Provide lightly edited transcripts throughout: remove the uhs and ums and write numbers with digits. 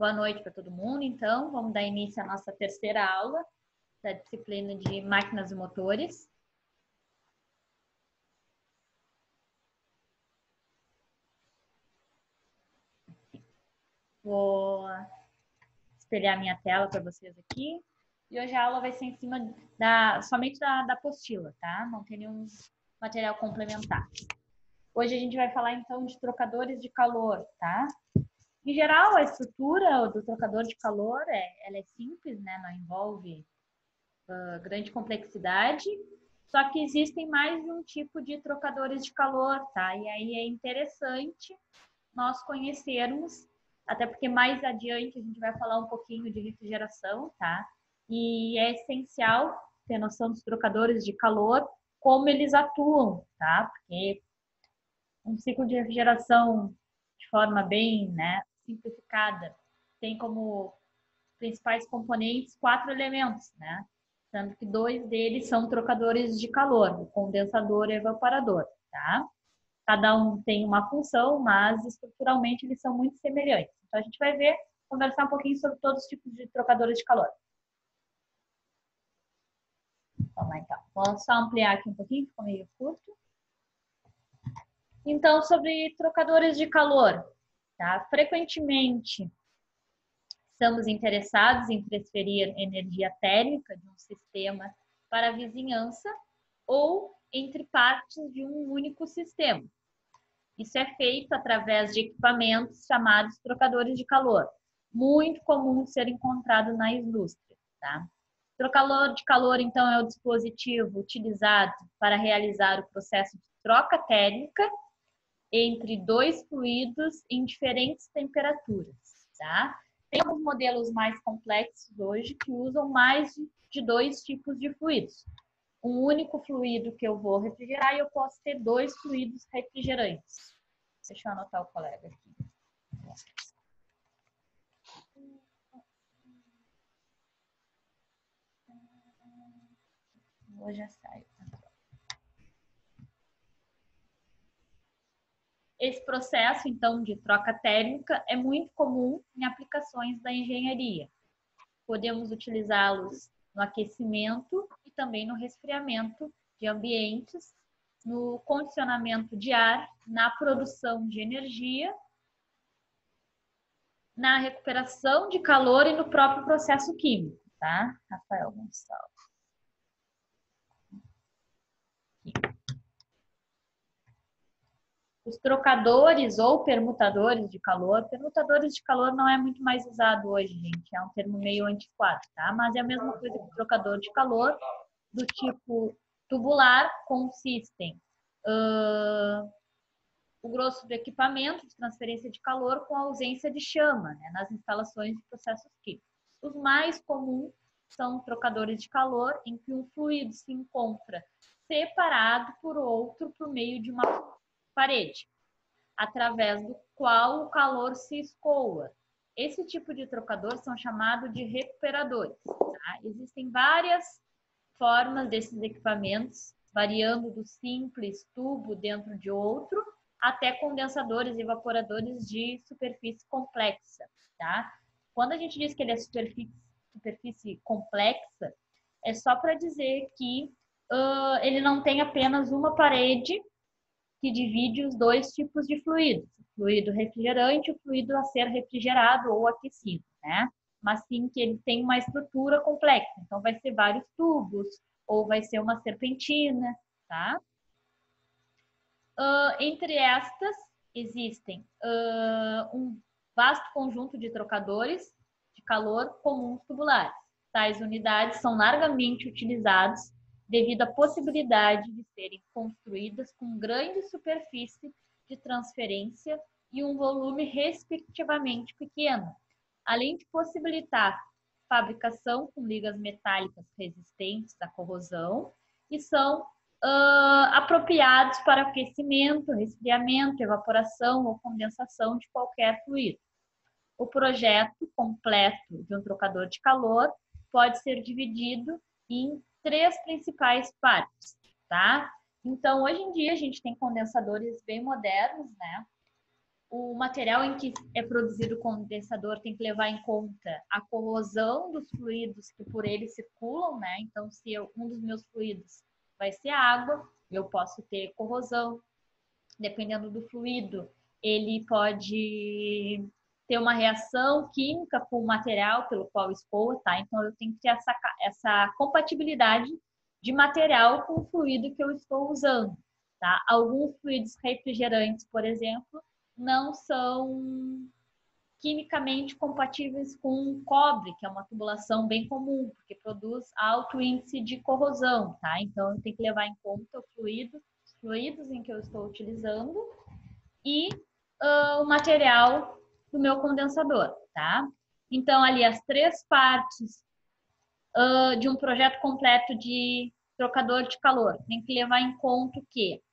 Boa noite para todo mundo. Então, vamos dar início à nossa terceira aula da disciplina de máquinas e motores. Vou espelhar minha tela para vocês aqui. E hoje a aula vai ser em cima somente da apostila, tá? Não tem nenhum material complementar. Hoje a gente vai falar, então, de trocadores de calor, tá? Em geral, a estrutura do trocador de calor ela é simples, né? Não envolve grande complexidade, só que existem mais de um tipo de trocadores de calor, tá? E aí é interessante nós conhecermos, até porque mais adiante a gente vai falar um pouquinho de refrigeração, tá? E é essencial ter noção dos trocadores de calor, como eles atuam, tá? Porque um ciclo de refrigeração de forma bem, né, simplificada tem como principais componentes 4 elementos, né? Sendo que 2 deles são trocadores de calor, o condensador e o evaporador, tá? Cada um tem uma função, mas estruturalmente eles são muito semelhantes. Então a gente vai conversar um pouquinho sobre todos os tipos de trocadores de calor. Vamos lá então. Vou só ampliar aqui um pouquinho, ficou meio curto. Então, sobre trocadores de calor, tá? Frequentemente estamos interessados em transferir energia térmica de um sistema para a vizinhança ou entre partes de um único sistema. Isso é feito através de equipamentos chamados trocadores de calor, muito comum ser encontrado na indústria, tá? Trocador de calor, então, é o dispositivo utilizado para realizar o processo de troca térmica entre dois fluidos em diferentes temperaturas, tá? Tem alguns modelos mais complexos hoje que usam mais de 2 tipos de fluidos. Um único fluido que eu vou refrigerar e eu posso ter 2 fluidos refrigerantes. Deixa eu anotar o colega aqui. Hoje já saio. Esse processo, então, de troca térmica é muito comum em aplicações da engenharia. Podemos utilizá-los no aquecimento e também no resfriamento de ambientes, no condicionamento de ar, na produção de energia, na recuperação de calor e no próprio processo químico, tá? Rafael Gonçalves. Os trocadores ou permutadores de calor não é muito mais usado hoje, gente, é um termo meio antiquado, tá? Mas é a mesma coisa que o trocador de calor do tipo tubular consistem o grosso do equipamento de transferência de calor com ausência de chama, né, nas instalações de processos químicos. Os mais comuns são trocadores de calor em que um fluido se encontra separado por outro por meio de uma parede, através do qual o calor se escoa. Esse tipo de trocador são chamados de recuperadores. Tá? Existem várias formas desses equipamentos, variando do simples tubo dentro de outro, até condensadores e evaporadores de superfície complexa. Tá? Quando a gente diz que ele é superfície complexa, é só para dizer que ele não tem apenas uma parede que divide os 2 tipos de fluidos, o fluido refrigerante e o fluido a ser refrigerado ou aquecido, né? Mas sim que ele tem uma estrutura complexa, então vai ser vários tubos, ou vai ser uma serpentina, tá? Entre estas, existem um vasto conjunto de trocadores de calor comuns tubulares. Tais unidades são largamente utilizados devido à possibilidade de serem construídas com grande superfície de transferência e um volume respectivamente pequeno, além de possibilitar fabricação com ligas metálicas resistentes à corrosão e são apropriados para aquecimento, resfriamento, evaporação ou condensação de qualquer fluido. O projeto completo de um trocador de calor pode ser dividido em 3 principais partes, tá? Então, hoje em dia, a gente tem condensadores bem modernos, né? o material em que é produzido o condensador tem que levar em conta a corrosão dos fluidos que por ele circulam, né? Então, se um dos meus fluidos vai ser água, eu posso ter corrosão. Dependendo do fluido, ele pode ter uma reação química com o material pelo qual escoa, tá? Então, eu tenho que ter essa compatibilidade de material com o fluido que eu estou usando, tá? Alguns fluidos refrigerantes, por exemplo, não são quimicamente compatíveis com cobre, que é uma tubulação bem comum, porque produz alto índice de corrosão, tá? Então, eu tenho que levar em conta os fluidos em que eu estou utilizando e o material do meu condensador, tá? Então, ali as 3 partes de um projeto completo de trocador de calor. Tem que levar em conta o quê?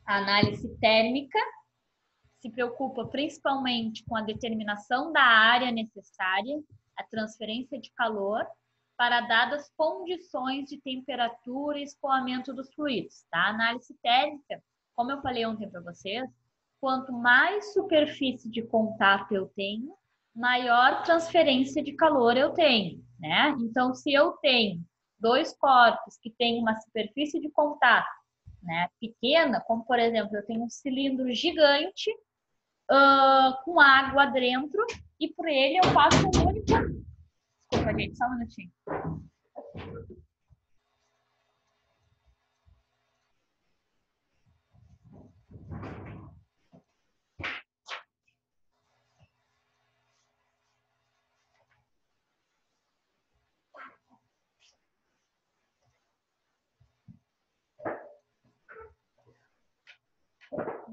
A análise térmica se preocupa principalmente com a determinação da área necessária, a transferência de calor, para dadas condições de temperatura e escoamento dos fluidos. Tá? A análise térmica, como eu falei ontem para vocês, quanto mais superfície de contato eu tenho, maior transferência de calor eu tenho. Né? Então, se eu tenho 2 corpos que têm uma superfície de contato, né, pequena, como por exemplo, eu tenho um cilindro gigante com água dentro e por ele eu passo um único... Desculpa, gente, só um minutinho.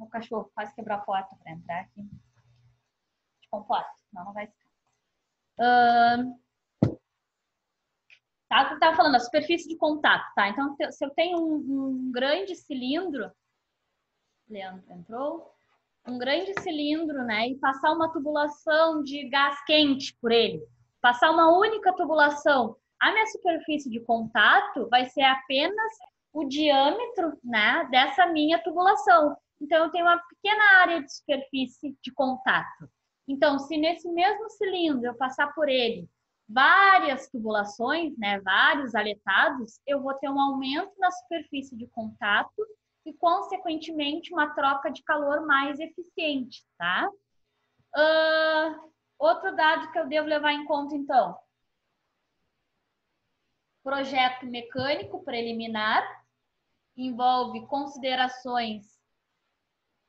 O cachorro quase quebrou a porta para entrar aqui. De comporta, senão não vai ficar. Tá, o que eu estava falando, a superfície de contato, tá? Então, se eu tenho um grande cilindro, Leandro entrou, um grande cilindro, né, e passar uma tubulação de gás quente por ele, passar uma única tubulação, a minha superfície de contato vai ser apenas o diâmetro, né, dessa minha tubulação. Então, eu tenho uma pequena área de superfície de contato. Então, se nesse mesmo cilindro eu passar por ele várias tubulações, né, vários aletados, eu vou ter um aumento na superfície de contato e, consequentemente, uma troca de calor mais eficiente, tá? Outro dado que eu devo levar em conta, então. Projeto mecânico preliminar envolve considerações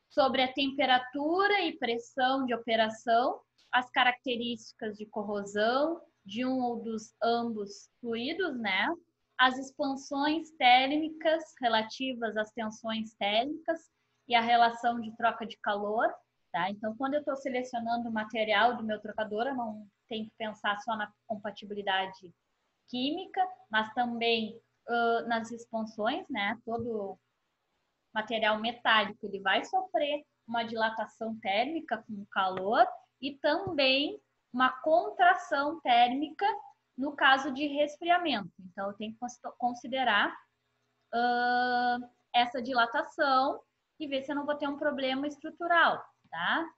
sobre a temperatura e pressão de operação, as características de corrosão de um ou dos ambos fluidos, né? As expansões térmicas relativas às tensões térmicas e a relação de troca de calor, tá? Então, quando eu estou selecionando o material do meu trocador, eu não tenho que pensar só na compatibilidade química, mas também nas expansões, né? Todo material metálico ele vai sofrer uma dilatação térmica com calor e também uma contração térmica no caso de resfriamento. Então, eu tenho que considerar essa dilatação e ver se eu não vou ter um problema estrutural, tá?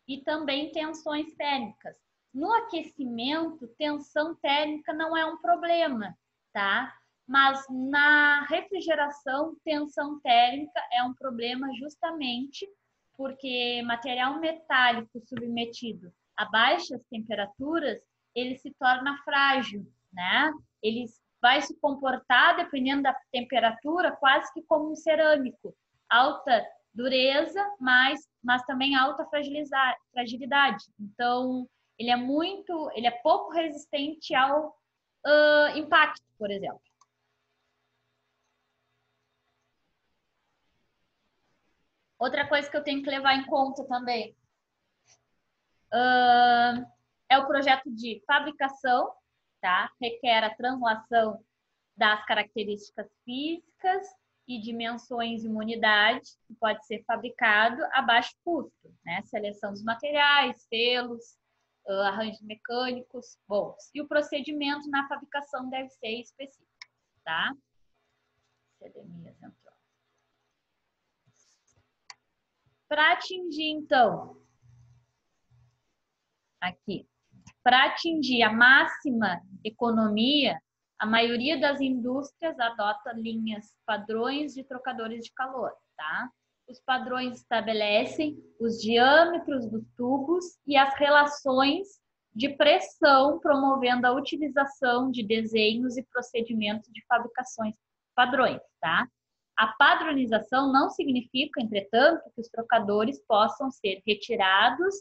E também tensões térmicas. No aquecimento, tensão térmica não é um problema, tá? Mas na refrigeração, tensão térmica é um problema justamente porque material metálico submetido a baixas temperaturas, ele se torna frágil, né? Ele vai se comportar, dependendo da temperatura, quase que como um cerâmico. Alta dureza, mas também alta fragilidade. Então, ele é pouco resistente ao impacto, por exemplo. Outra coisa que eu tenho que levar em conta também é o projeto de fabricação, tá? Requer a translação das características físicas e dimensões de uma unidade que pode ser fabricado a baixo custo, né? Seleção dos materiais, selos, arranjos mecânicos, bom. E o procedimento na fabricação deve ser específico, tá? Cedemias entrou. Para atingir, então, aqui, para atingir a máxima economia, a maioria das indústrias adota linhas padrões de trocadores de calor, tá? Os padrões estabelecem os diâmetros dos tubos e as relações de pressão, promovendo a utilização de desenhos e procedimentos de fabricações padrões, tá? A padronização não significa, entretanto, que os trocadores possam ser retirados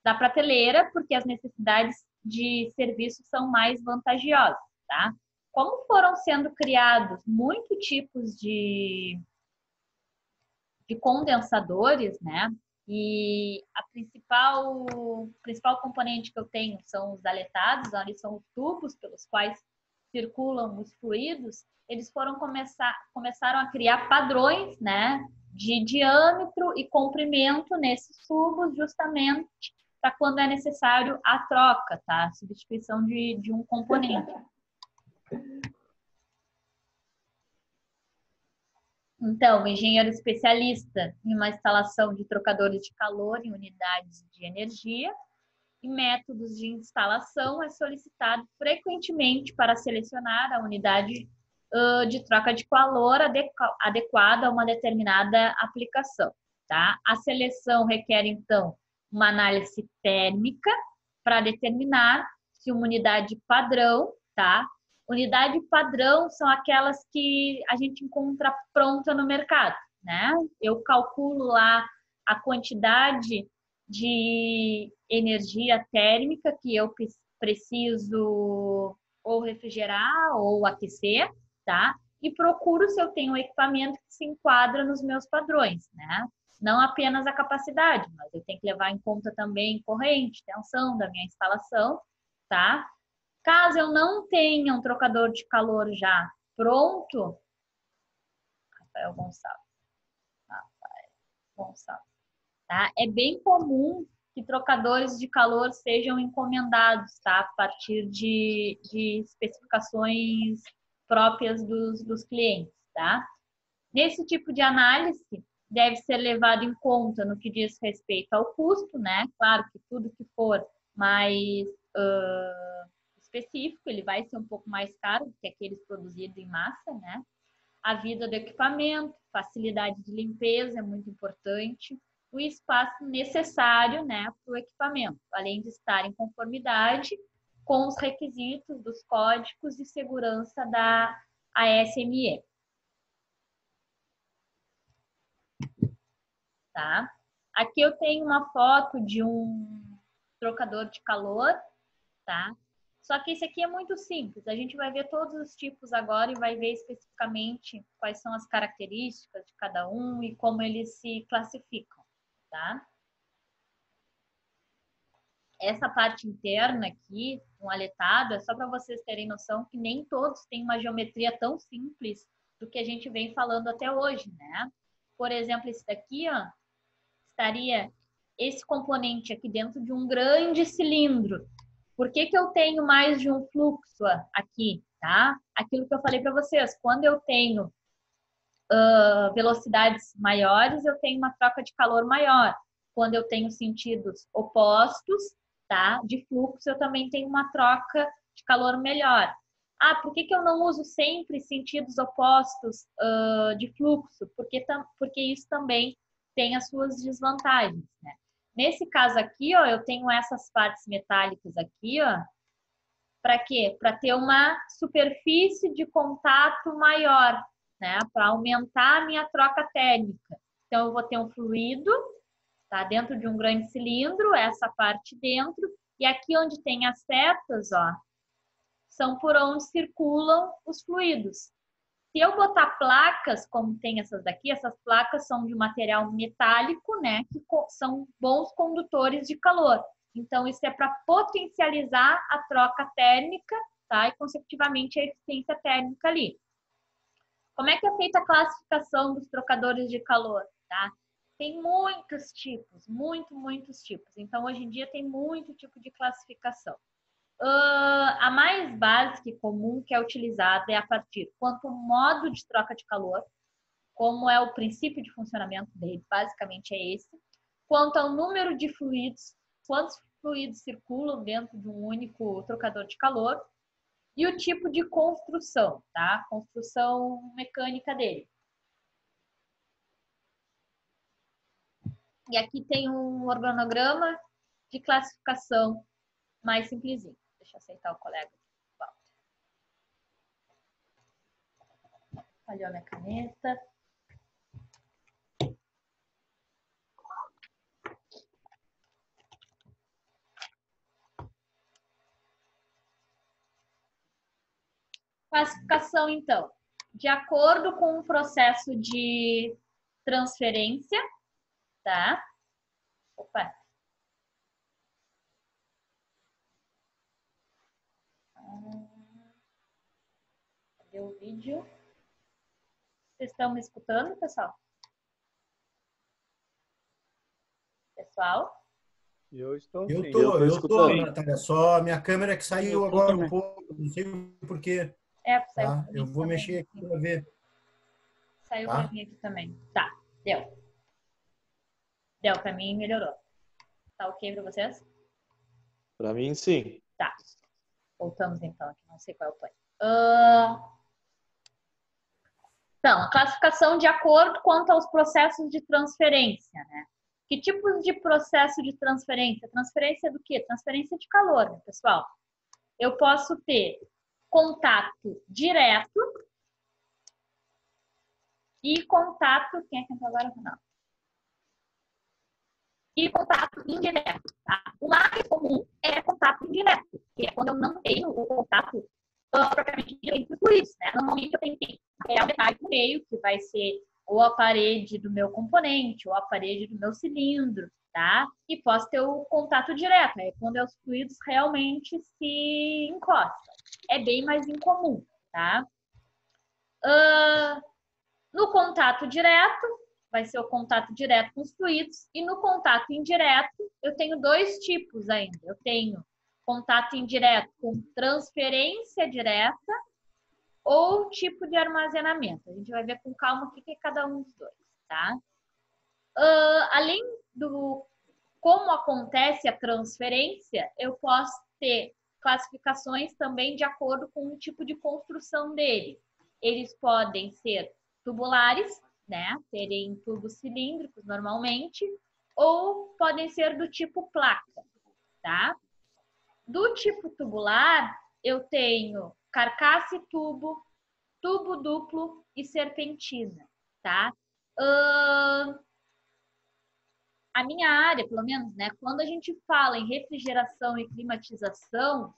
da prateleira, porque as necessidades de serviço são mais vantagiosas, tá? Como foram sendo criados muitos tipos de condensadores, né? E a principal componente que eu tenho são os aletados, ali são os tubos pelos quais circulam os fluidos. Eles começaram a criar padrões, né, de diâmetro e comprimento nesses tubos, justamente para quando é necessário a troca, tá? A substituição de um componente. Então, o engenheiro especialista em uma instalação de trocadores de calor em unidades de energia e métodos de instalação é solicitado frequentemente para selecionar a unidade de troca de calor adequada a uma determinada aplicação, tá? A seleção requer, então, uma análise térmica para determinar se uma unidade padrão, tá? Unidade padrão são aquelas que a gente encontra pronta no mercado, né? Eu calculo lá a quantidade de energia térmica que eu preciso ou refrigerar ou aquecer, tá? E procuro se eu tenho um equipamento que se enquadra nos meus padrões, né? Não apenas a capacidade, mas eu tenho que levar em conta também corrente, tensão da minha instalação, tá? Caso eu não tenha um trocador de calor já pronto, Rafael Gonçalves, tá? É bem comum que trocadores de calor sejam encomendados, tá? A partir de especificações próprias dos clientes, tá? Nesse tipo de análise, deve ser levado em conta no que diz respeito ao custo, né? Claro que tudo que for mais específico, ele vai ser um pouco mais caro do que aqueles produzidos em massa, né? A vida do equipamento, facilidade de limpeza é muito importante, o espaço necessário, né, para o equipamento, além de estar em conformidade com os requisitos dos códigos de segurança da ASME, tá? Aqui eu tenho uma foto de um trocador de calor, tá? Só que esse aqui é muito simples. A gente vai ver todos os tipos agora e vai ver especificamente quais são as características de cada um e como eles se classificam, tá? Essa parte interna aqui, um aletado, é só para vocês terem noção que nem todos têm uma geometria tão simples do que a gente vem falando até hoje, né? Por exemplo, esse daqui, ó, estaria esse componente aqui dentro de um grande cilindro. Por que eu tenho mais de um fluxo aqui, tá? Aquilo que eu falei para vocês, quando eu tenho velocidades maiores, eu tenho uma troca de calor maior. Quando eu tenho sentidos opostos, tá? De fluxo, eu também tenho uma troca de calor melhor. Ah, por que eu não uso sempre sentidos opostos de fluxo? Porque isso também tem as suas desvantagens, né? Nesse caso aqui, ó, eu tenho essas partes metálicas aqui, ó, para quê? Para ter uma superfície de contato maior, né? Para aumentar a minha troca térmica. Então, eu vou ter um fluido, tá? Dentro de um grande cilindro, essa parte dentro, e aqui onde tem as setas, ó, são por onde circulam os fluidos. Se eu botar placas, como tem essas daqui, essas placas são de material metálico, né? Que são bons condutores de calor. Então, isso é para potencializar a troca térmica, tá? E, consecutivamente, a eficiência térmica ali. Como é que é feita a classificação dos trocadores de calor, tá? Tem muitos tipos, muitos tipos. Então, hoje em dia, tem muito tipo de classificação. A mais básica e comum que é utilizada é a partir quanto modo de troca de calor, como é o princípio de funcionamento dele, basicamente é esse. Quanto ao número de fluidos, quantos fluidos circulam dentro de um único trocador de calor, e o tipo de construção, tá? Construção mecânica dele. E aqui tem um organograma de classificação mais simplesinho. Deixa eu aceitar o colega. Falhou a minha caneta. Classificação, então. De acordo com o processo de transferência, tá? Opa. Cadê o vídeo? Vocês estão me escutando, pessoal? Pessoal? Eu estou Eu sim. tô, Natália. Só a minha câmera que saiu agora um pouco, não sei por quê. Saiu Tá? Eu vou mexer aqui para ver. Saiu para mim aqui também. Tá, deu. Deu, para mim melhorou. Tá ok para vocês? Para mim, sim. Tá. Voltamos então aqui, não sei qual é o plano. Então, a classificação de acordo quanto aos processos de transferência, né? Que tipos de processo de transferência? Transferência do quê? Transferência de calor, né, pessoal? Eu posso ter contato direto e contato... Quem é que entrou agora? Não. E contato indireto, tá? O mais comum é contato indireto, que é quando eu não tenho o contato propriamente entre os fluidos, né? Normalmente eu tenho material metálico no meio, que vai ser ou a parede do meu componente, ou a parede do meu cilindro, tá? E posso ter o contato direto, é quando os fluidos realmente se encostam. É bem mais incomum, tá? No contato direto, vai ser o contato direto com os fluidos, e no contato indireto, eu tenho dois tipos ainda. Eu tenho contato indireto com transferência direta ou tipo de armazenamento. A gente vai ver com calma o que é cada um dos dois, tá? Além do como acontece a transferência, eu posso ter classificações também de acordo com o tipo de construção dele. Eles podem ser tubulares, né? Terem tubos cilíndricos normalmente, ou podem ser do tipo placa, tá? Do tipo tubular, eu tenho carcaça e tubo, tubo duplo e serpentina, tá? A minha área, pelo menos, né? Quando a gente fala em refrigeração e climatização,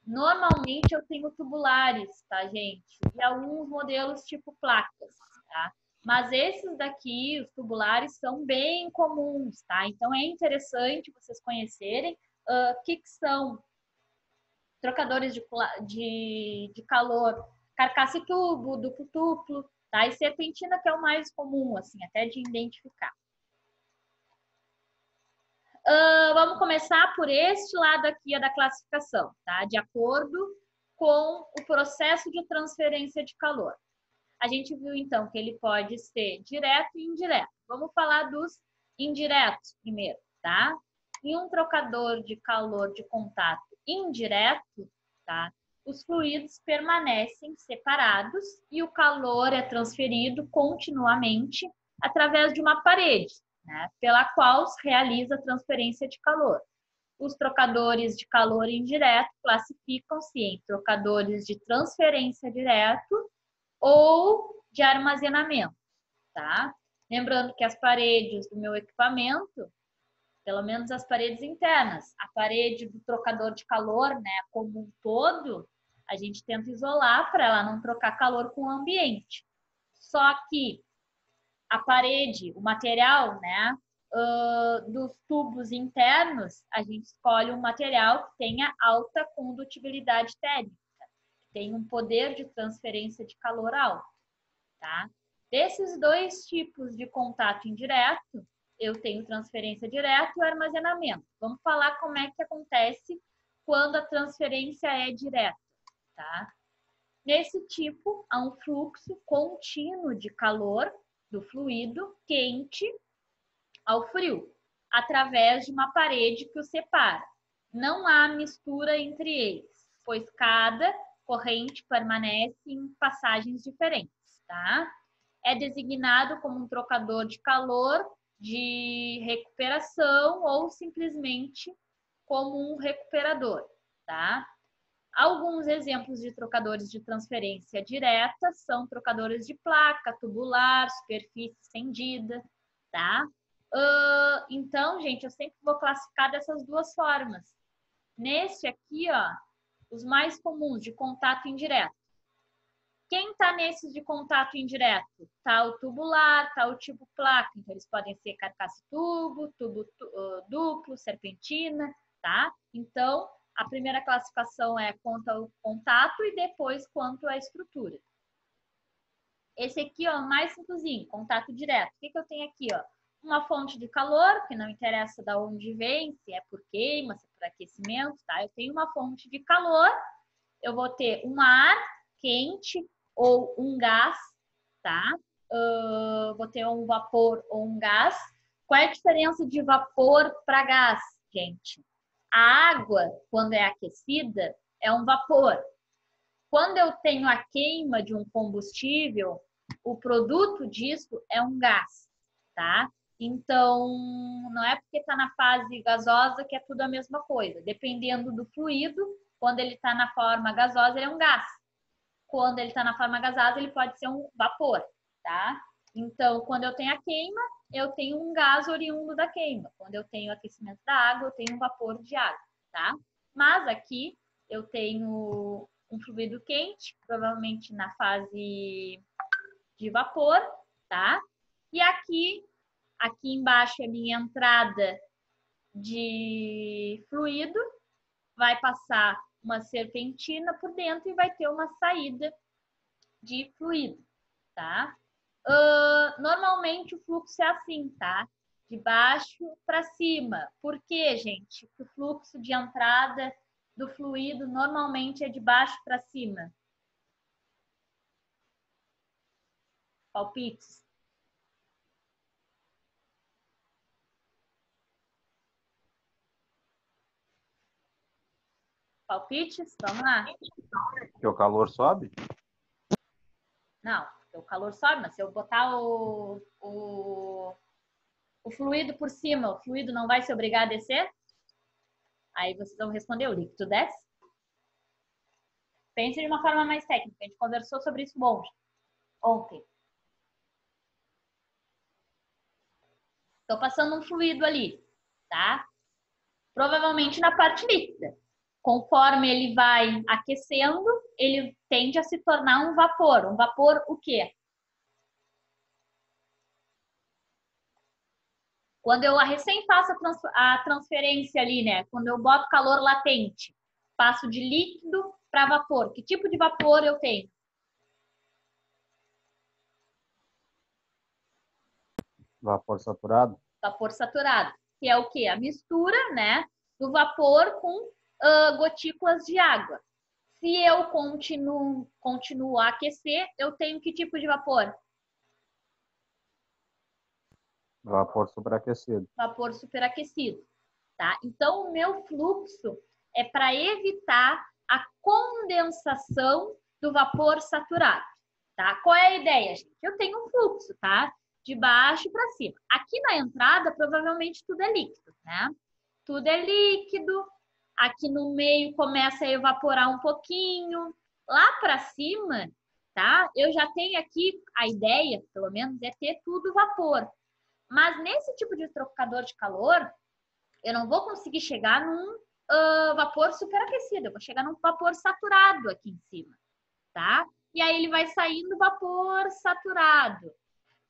normalmente eu tenho tubulares, tá, gente? E alguns modelos tipo placas, tá? Mas esses daqui, os tubulares, são bem comuns, tá? Então é interessante vocês conhecerem o que são trocadores de calor, carcaça e tubo, duplo, tá? E serpentina, que é o mais comum, assim, até de identificar. Vamos começar por este lado aqui, da classificação, tá? De acordo com o processo de transferência de calor. A gente viu, então, que ele pode ser direto e indireto. Vamos falar dos indiretos primeiro, tá? Em um trocador de calor de contato indireto, tá? Os fluidos permanecem separados e o calor é transferido continuamente através de uma parede, né? Pela qual se realiza a transferência de calor. Os trocadores de calor indireto classificam-se em trocadores de transferência direto ou de armazenamento, tá? Lembrando que as paredes do meu equipamento, pelo menos as paredes internas, a parede do trocador de calor, né, como um todo, a gente tenta isolar para ela não trocar calor com o ambiente. Só que a parede, o material, né, dos tubos internos, a gente escolhe um material que tenha alta condutibilidade térmica, que tenha um poder de transferência de calor alto, tá? Desses dois tipos de contato indireto, eu tenho transferência direta e armazenamento. Vamos falar como é que acontece quando a transferência é direta, tá? Nesse tipo, há um fluxo contínuo de calor do fluido quente ao frio, através de uma parede que o separa. Não há mistura entre eles, pois cada corrente permanece em passagens diferentes, tá? É designado como um trocador de calor de recuperação ou simplesmente como um recuperador, tá? Alguns exemplos de trocadores de transferência direta são trocadores de placa, tubular, superfície estendida, tá? Então, gente, eu sempre vou classificar dessas duas formas. Nesse aqui, ó, os mais comuns de contato indireto. Quem está nesses de contato indireto? Tá o tubular, tá o tipo placa. Então, eles podem ser carcaça tubo, tubo duplo, serpentina, tá? Então, a primeira classificação é quanto ao contato e depois quanto à estrutura. Esse aqui, ó, mais simplesinho, contato direto. O que eu tenho aqui, ó? Uma fonte de calor, que não interessa de onde vem, se é por queima, se é por aquecimento, tá? Eu tenho uma fonte de calor, eu vou ter um ar quente ou um gás, tá? Vou ter um vapor ou um gás. Qual é a diferença de vapor para gás, gente? A água, quando é aquecida, é um vapor. Quando eu tenho a queima de um combustível, o produto disso é um gás, tá? Então, não é porque está na fase gasosa que é tudo a mesma coisa. Dependendo do fluido, quando ele está na forma gasosa, ele é um gás. Quando ele está na forma gasosa, ele pode ser um vapor, tá? Então, quando eu tenho a queima, eu tenho um gás oriundo da queima. Quando eu tenho aquecimento da água, eu tenho um vapor de água, tá? Mas aqui eu tenho um fluido quente, provavelmente na fase de vapor, tá? E aqui embaixo é minha entrada de fluido, vai passar uma serpentina por dentro e vai ter uma saída de fluido, tá? Normalmente o fluxo é assim, tá? De baixo para cima. Por quê, gente? O fluxo de entrada do fluido normalmente é de baixo para cima. Palpites? Palpites? Vamos lá. Que o calor sobe? Não, o calor sobe, mas se eu botar o fluido por cima, o fluido não vai se obrigar a descer? Aí vocês vão responder, o líquido desce? Pense de uma forma mais técnica, a gente conversou sobre isso ontem. Estou passando um fluido ali, tá? Provavelmente na parte líquida. Conforme ele vai aquecendo, ele tende a se tornar um vapor. Um vapor o quê? Quando eu recém faço a transferência ali, né? Quando eu boto calor latente, passo de líquido para vapor. Que tipo de vapor eu tenho? Vapor saturado? Vapor saturado. Que é o quê? A mistura, né? Do vapor com gotículas de água. Se eu continuo a aquecer, eu tenho que tipo de vapor? Vapor superaquecido. Vapor superaquecido, tá? Então, o meu fluxo é para evitar a condensação do vapor saturado, tá? Qual é a ideia, gente? Eu tenho um fluxo, tá? De baixo para cima. Aqui na entrada, provavelmente tudo é líquido, né? Tudo é líquido. Aqui no meio começa a evaporar um pouquinho. Lá para cima, tá? Eu já tenho aqui, a ideia, pelo menos, é ter tudo vapor. Mas nesse tipo de trocador de calor, eu não vou conseguir chegar num vapor superaquecido. Eu vou chegar num vapor saturado aqui em cima, tá? E aí ele vai saindo vapor saturado.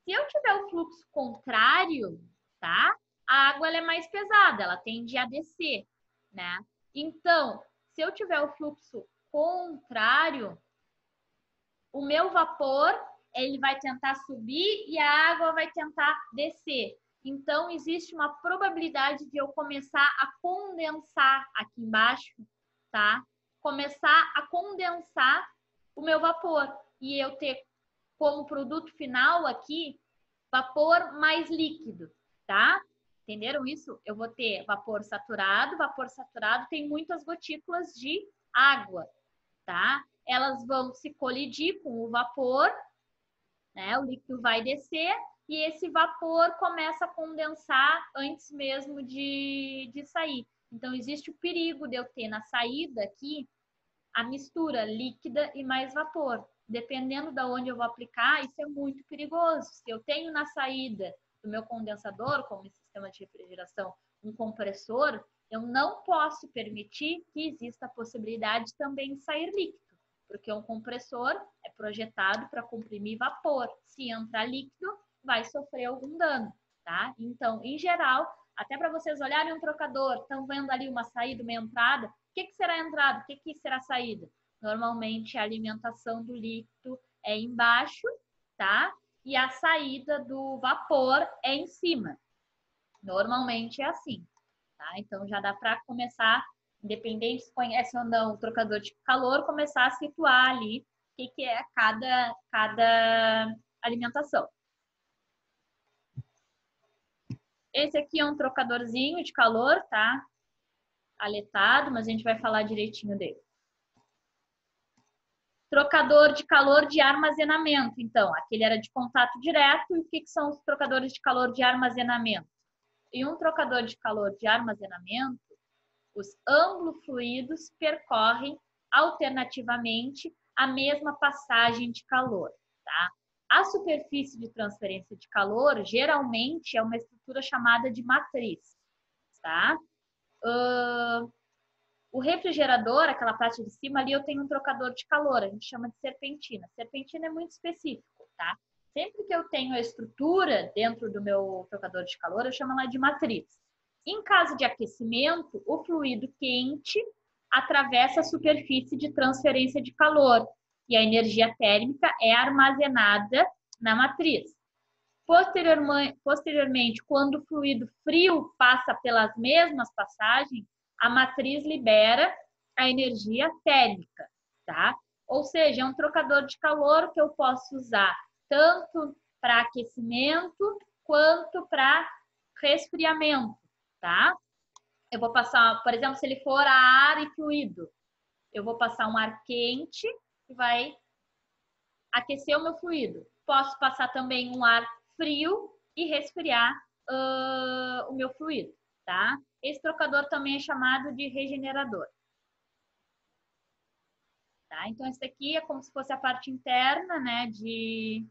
Se eu tiver o fluxo contrário, tá? A água ela é mais pesada, ela tende a descer, né? Então, se eu tiver o fluxo contrário, o meu vapor ele vai tentar subir e a água vai tentar descer. Então, existe uma probabilidade de eu começar a condensar aqui embaixo, tá? Começar a condensar o meu vapor. E eu ter como produto final aqui vapor mais líquido, tá? Entenderam isso? Eu vou ter vapor saturado tem muitas gotículas de água, tá? Elas vão se colidir com o vapor, né? O líquido vai descer e esse vapor começa a condensar antes mesmo de sair. Então, existe o perigo de eu ter na saída aqui a mistura líquida e mais vapor. Dependendo de onde eu vou aplicar, isso é muito perigoso. Se eu tenho na saída do meu condensador, como em sistema de refrigeração, um compressor, eu não posso permitir que exista a possibilidade de também sair líquido, porque um compressor é projetado para comprimir vapor. Se entrar líquido, vai sofrer algum dano, tá? Então, em geral, até para vocês olharem um trocador, estão vendo ali uma saída, uma entrada, o que será entrada? O que será saída? Normalmente, a alimentação do líquido é embaixo, tá? E a saída do vapor é em cima. Normalmente é assim, tá? Então, já dá para começar, independente se conhece ou não o trocador de calor, começar a situar ali o que é cada alimentação. Esse aqui é um trocadorzinho de calor, tá? Aletado, mas a gente vai falar direitinho dele. Trocador de calor de armazenamento. Então, aquele era de contato direto. E o que são os trocadores de calor de armazenamento? Em um trocador de calor de armazenamento, os âmbulofluidos percorrem alternativamente a mesma passagem de calor, tá? A superfície de transferência de calor, geralmente, é uma estrutura chamada de matriz, tá? O refrigerador, aquela parte de cima ali, eu tenho um trocador de calor, a gente chama de serpentina. Serpentina é muito específico, tá? Sempre que eu tenho a estrutura dentro do meu trocador de calor, eu chamo ela de matriz. Em caso de aquecimento, o fluido quente atravessa a superfície de transferência de calor e a energia térmica é armazenada na matriz. Posteriormente, quando o fluido frio passa pelas mesmas passagens, a matriz libera a energia térmica, tá? Ou seja, é um trocador de calor que eu posso usar tanto para aquecimento quanto para resfriamento, tá? Eu vou passar, por exemplo, se ele for a ar e fluido, eu vou passar um ar quente que vai aquecer o meu fluido. Posso passar também um ar frio e resfriar o meu fluido, tá? Esse trocador também é chamado de regenerador. Tá? Então, esse daqui é como se fosse a parte interna, né, de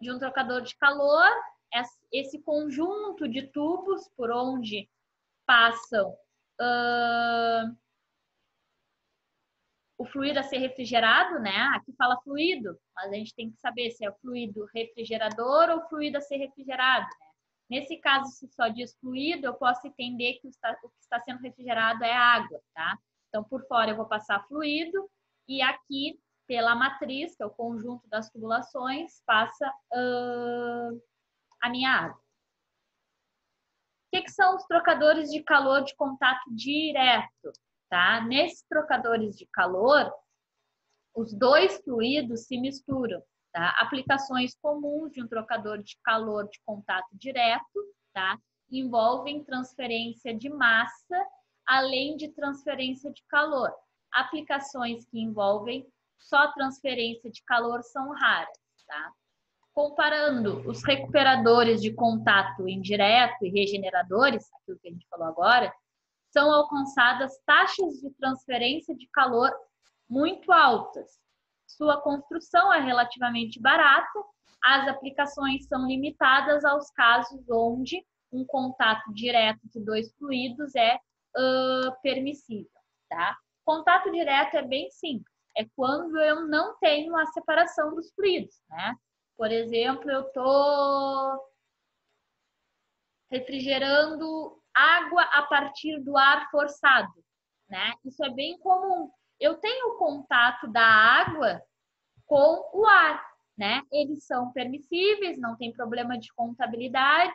um trocador de calor. Esse conjunto de tubos por onde passam o fluido a ser refrigerado, né? Aqui fala fluido, mas a gente tem que saber se é o fluido refrigerador ou fluido a ser refrigerado, né? Nesse caso, se só diz fluido, eu posso entender que o que está sendo refrigerado é água, tá? Então, por fora eu vou passar fluido e aqui, pela matriz, que é o conjunto das tubulações, passa a minha água. O que são os trocadores de calor de contato direto? Tá? Nesses trocadores de calor, os dois fluidos se misturam. Tá? Aplicações comuns de um trocador de calor de contato direto, tá? Envolvem transferência de massa, além de transferência de calor. Aplicações que envolvem só transferência de calor são raras. Tá? Comparando os recuperadores de contato indireto e regeneradores, aquilo que a gente falou agora, são alcançadas taxas de transferência de calor muito altas. Sua construção é relativamente barata, as aplicações são limitadas aos casos onde um contato direto de dois fluidos é permissível. Tá? Contato direto é bem simples, é quando eu não tenho a separação dos fluidos, né? Por exemplo, eu estou refrigerando água a partir do ar forçado, né? Isso é bem comum. Eu tenho contato da água com o ar, né? Eles são permissíveis, não tem problema de contabilidade,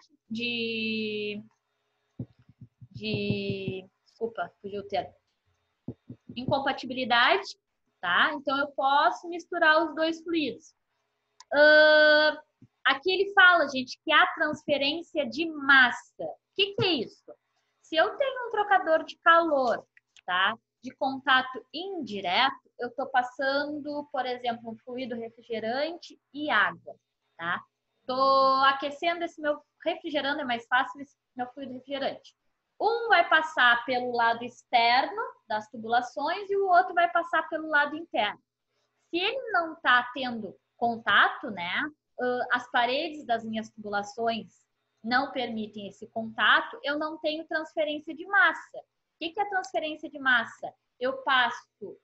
desculpa, fugiu o termo. Incompatibilidade, tá? Então, eu posso misturar os dois fluidos. Aqui ele fala, gente, que há transferência de massa. O que é isso? Se eu tenho um trocador de calor, tá? De contato indireto, eu estou passando, por exemplo, um fluido refrigerante e água, tá? Estou aquecendo esse meu refrigerante, é mais fácil esse meu fluido refrigerante. Um vai passar pelo lado externo das tubulações e o outro vai passar pelo lado interno. Se ele não está tendo contato, né? As paredes das minhas tubulações não permitem esse contato, eu não tenho transferência de massa. O que é transferência de massa? Eu passo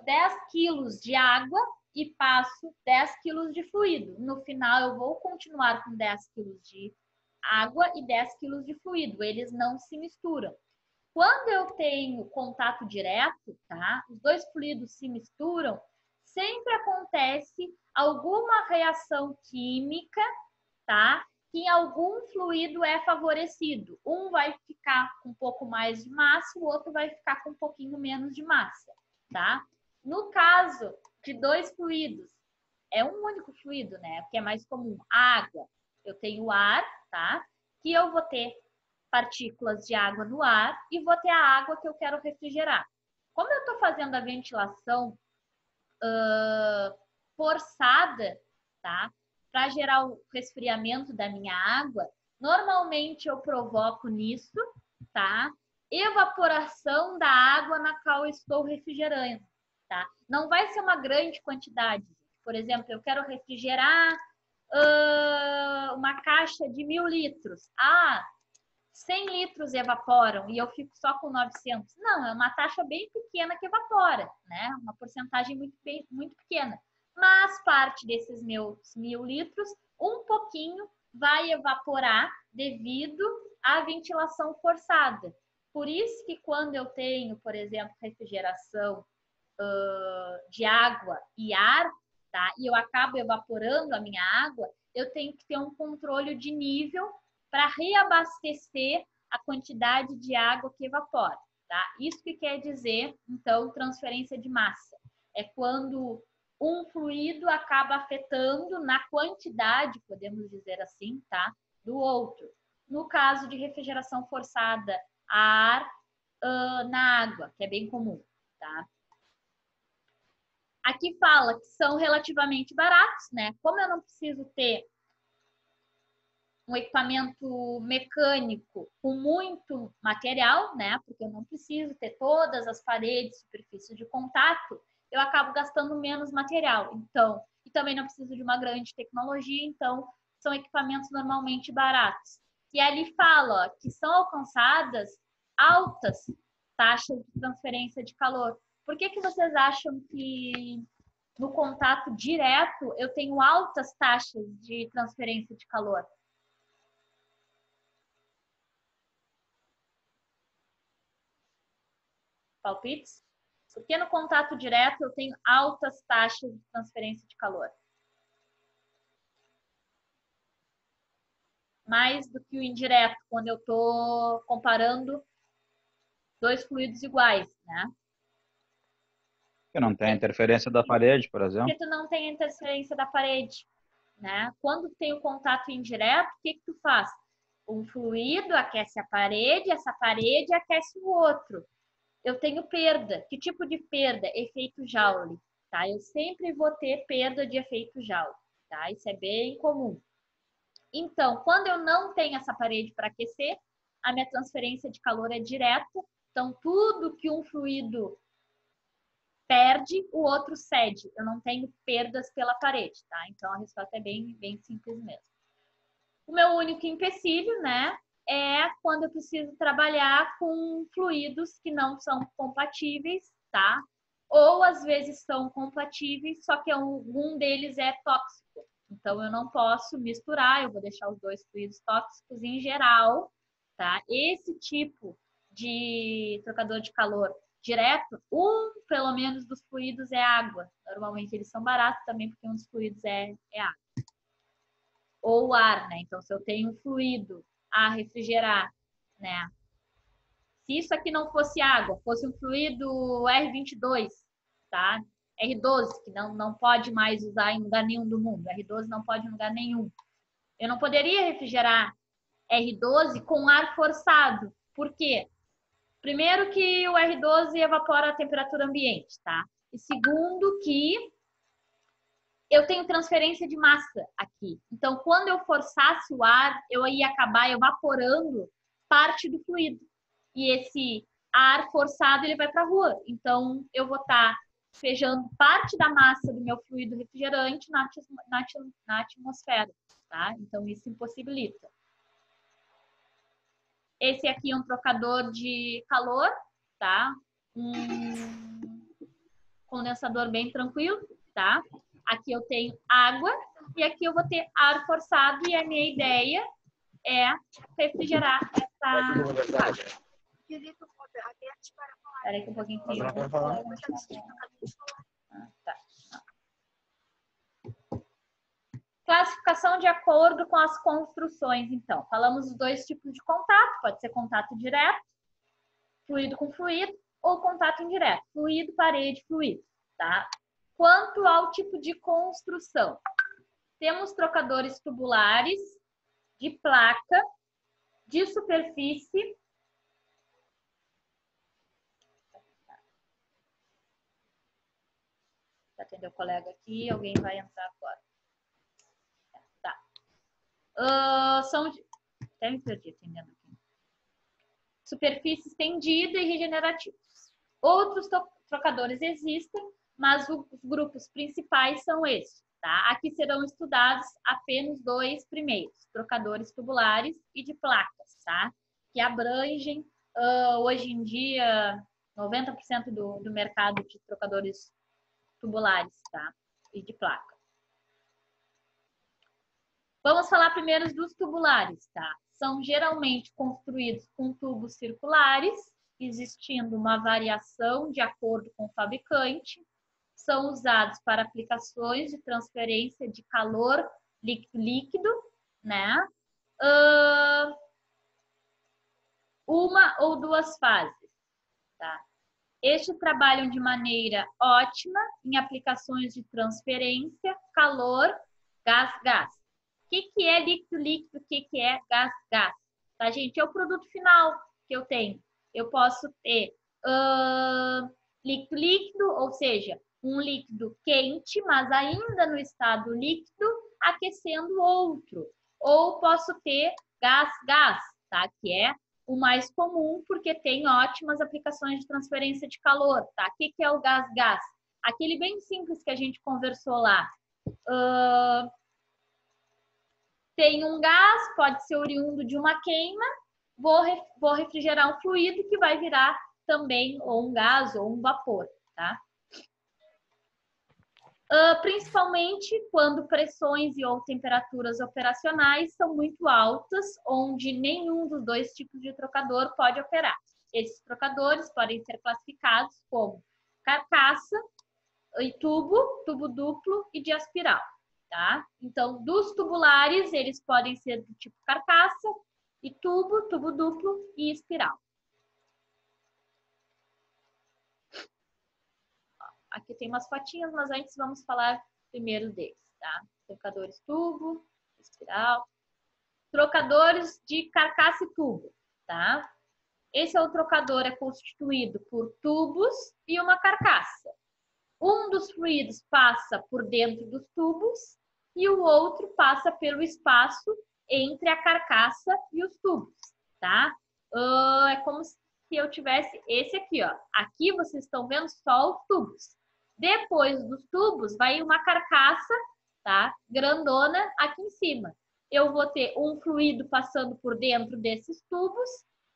10 quilos de água e passo 10 quilos de fluido. No final, eu vou continuar com 10 quilos de água e 10 quilos de fluido. Eles não se misturam. Quando eu tenho contato direto, tá? Os dois fluidos se misturam, sempre acontece alguma reação química, tá? Que em algum fluido é favorecido. Um vai ficar com um pouco mais de massa, o outro vai ficar com um pouquinho menos de massa, tá? No caso de dois fluidos, é um único fluido, né? Porque é mais comum. Água, eu tenho ar, tá? Que eu vou ter partículas de água no ar e vou ter a água que eu quero refrigerar. Como eu estou fazendo a ventilação forçada, tá? Para gerar o resfriamento da minha água, normalmente eu provoco nisso, tá? Evaporação da água na qual eu estou refrigerando, tá? Não vai ser uma grande quantidade. Por exemplo, eu quero refrigerar uma caixa de 1.000 litros. 100 litros evaporam e eu fico só com 900. Não, é uma taxa bem pequena que evapora, né? Uma porcentagem muito pequena. Mas parte desses meus 1.000 litros, um pouquinho vai evaporar devido à ventilação forçada. Por isso que quando eu tenho, por exemplo, refrigeração de água e ar, tá? E eu acabo evaporando a minha água, eu tenho que ter um controle de nível para reabastecer a quantidade de água que evapora, tá? Isso que quer dizer, então, transferência de massa. É quando um fluido acaba afetando na quantidade, podemos dizer assim, tá? Do outro. No caso de refrigeração forçada a ar na água, que é bem comum, tá? Aqui fala que são relativamente baratos, né? Como eu não preciso ter um equipamento mecânico com muito material, né? Porque eu não preciso ter todas as paredes, superfícies de contato, eu acabo gastando menos material. Então, e também não preciso de uma grande tecnologia, então são equipamentos normalmente baratos. E ali fala, ó, que são alcançadas altas taxas de transferência de calor. Por que vocês acham que no contato direto eu tenho altas taxas de transferência de calor? Palpites? Porque no contato direto eu tenho altas taxas de transferência de calor. Mais do que o indireto, quando eu estou comparando dois fluidos iguais, né? Que não tem interferência da parede, por exemplo. Porque tu não tem interferência da parede, né? Quando tem o contato indireto, o que tu faz? Um fluido aquece a parede, essa parede aquece o outro. Eu tenho perda. Que tipo de perda? Efeito Joule, tá? Eu sempre vou ter perda de efeito Joule, tá? Isso é bem comum. Então, quando eu não tenho essa parede para aquecer, a minha transferência de calor é direta. Então, tudo que um fluido perde, o outro cede. Eu não tenho perdas pela parede, tá? Então, a resposta é bem simples mesmo. O meu único empecilho, né, é quando eu preciso trabalhar com fluidos que não são compatíveis, tá? Ou, às vezes, são compatíveis, só que algum deles é tóxico. Então, eu não posso misturar, eu vou deixar os dois fluidos tóxicos em geral, tá? Esse tipo de trocador de calor direto, pelo menos, dos fluidos é água. Normalmente eles são baratos também, porque um dos fluidos é água. Ou ar, né? Então, se eu tenho um fluido a refrigerar, né? Se isso aqui não fosse água, fosse um fluido R22, tá? R12, que não pode mais usar em lugar nenhum do mundo. R12 não pode em lugar nenhum. Eu não poderia refrigerar R12 com ar forçado. Por quê? Primeiro que o R12 evapora a temperatura ambiente, tá? E segundo que eu tenho transferência de massa aqui. Então, quando eu forçasse o ar, eu ia acabar evaporando parte do fluido. E esse ar forçado, ele vai para a rua. Então, eu vou estar despejando parte da massa do meu fluido refrigerante na atmosfera, tá? Então, isso impossibilita. Esse aqui é um trocador de calor, tá? Um condensador bem tranquilo, tá? Aqui eu tenho água e aqui eu vou ter ar forçado e a minha ideia é refrigerar essa... Espera aí que um pouquinho que tá. Classificação de acordo com as construções, então. Falamos dos dois tipos de contato, pode ser contato direto, fluido com fluido, ou contato indireto, fluido, parede, fluido, tá? Quanto ao tipo de construção, temos trocadores tubulares, de placa, de superfície. Para atender o colega aqui, alguém vai entrar agora. Tá. Até me perdi atendendo aqui. Superfície estendida e regenerativos. Outros trocadores existem, mas os grupos principais são esses, tá? Aqui serão estudados apenas dois primeiros, trocadores tubulares e de placas, tá? Que abrangem, hoje em dia, 90% do mercado de trocadores tubulares, tá? E de placa. Vamos falar primeiro dos tubulares, tá? São geralmente construídos com tubos circulares, existindo uma variação de acordo com o fabricante. São usados para aplicações de transferência de calor líquido, né? Uma ou duas fases, tá? Estes trabalham de maneira ótima em aplicações de transferência, calor, gás-gás. O que é líquido-líquido? O que é gás-gás? Tá, gente? É o produto final que eu tenho. Eu posso ter líquido-líquido, ou seja, um líquido quente, mas ainda no estado líquido, aquecendo outro. Ou posso ter gás-gás, tá? Que é o mais comum, porque tem ótimas aplicações de transferência de calor, tá? O que é o gás-gás? Aquele bem simples que a gente conversou lá. Tem um gás, pode ser oriundo de uma queima, vou refrigerar um fluido que vai virar também ou um gás ou um vapor, tá? Principalmente quando pressões e ou temperaturas operacionais são muito altas, onde nenhum dos dois tipos de trocador pode operar. Esses trocadores podem ser classificados como carcaça, e tubo duplo e de aspiral. Tá? Então, dos tubulares, eles podem ser do tipo carcaça, e tubo duplo e espiral. Aqui tem umas fotinhas, mas antes vamos falar primeiro deles, tá? Trocadores tubo, espiral. Trocadores de carcaça e tubo, tá? Esse é o trocador, é constituído por tubos e uma carcaça. Um dos fluidos passa por dentro dos tubos e o outro passa pelo espaço entre a carcaça e os tubos, tá? É como se eu tivesse esse aqui, ó. Aqui vocês estão vendo só os tubos. Depois dos tubos vai uma carcaça, tá? Grandona aqui em cima. Eu vou ter um fluido passando por dentro desses tubos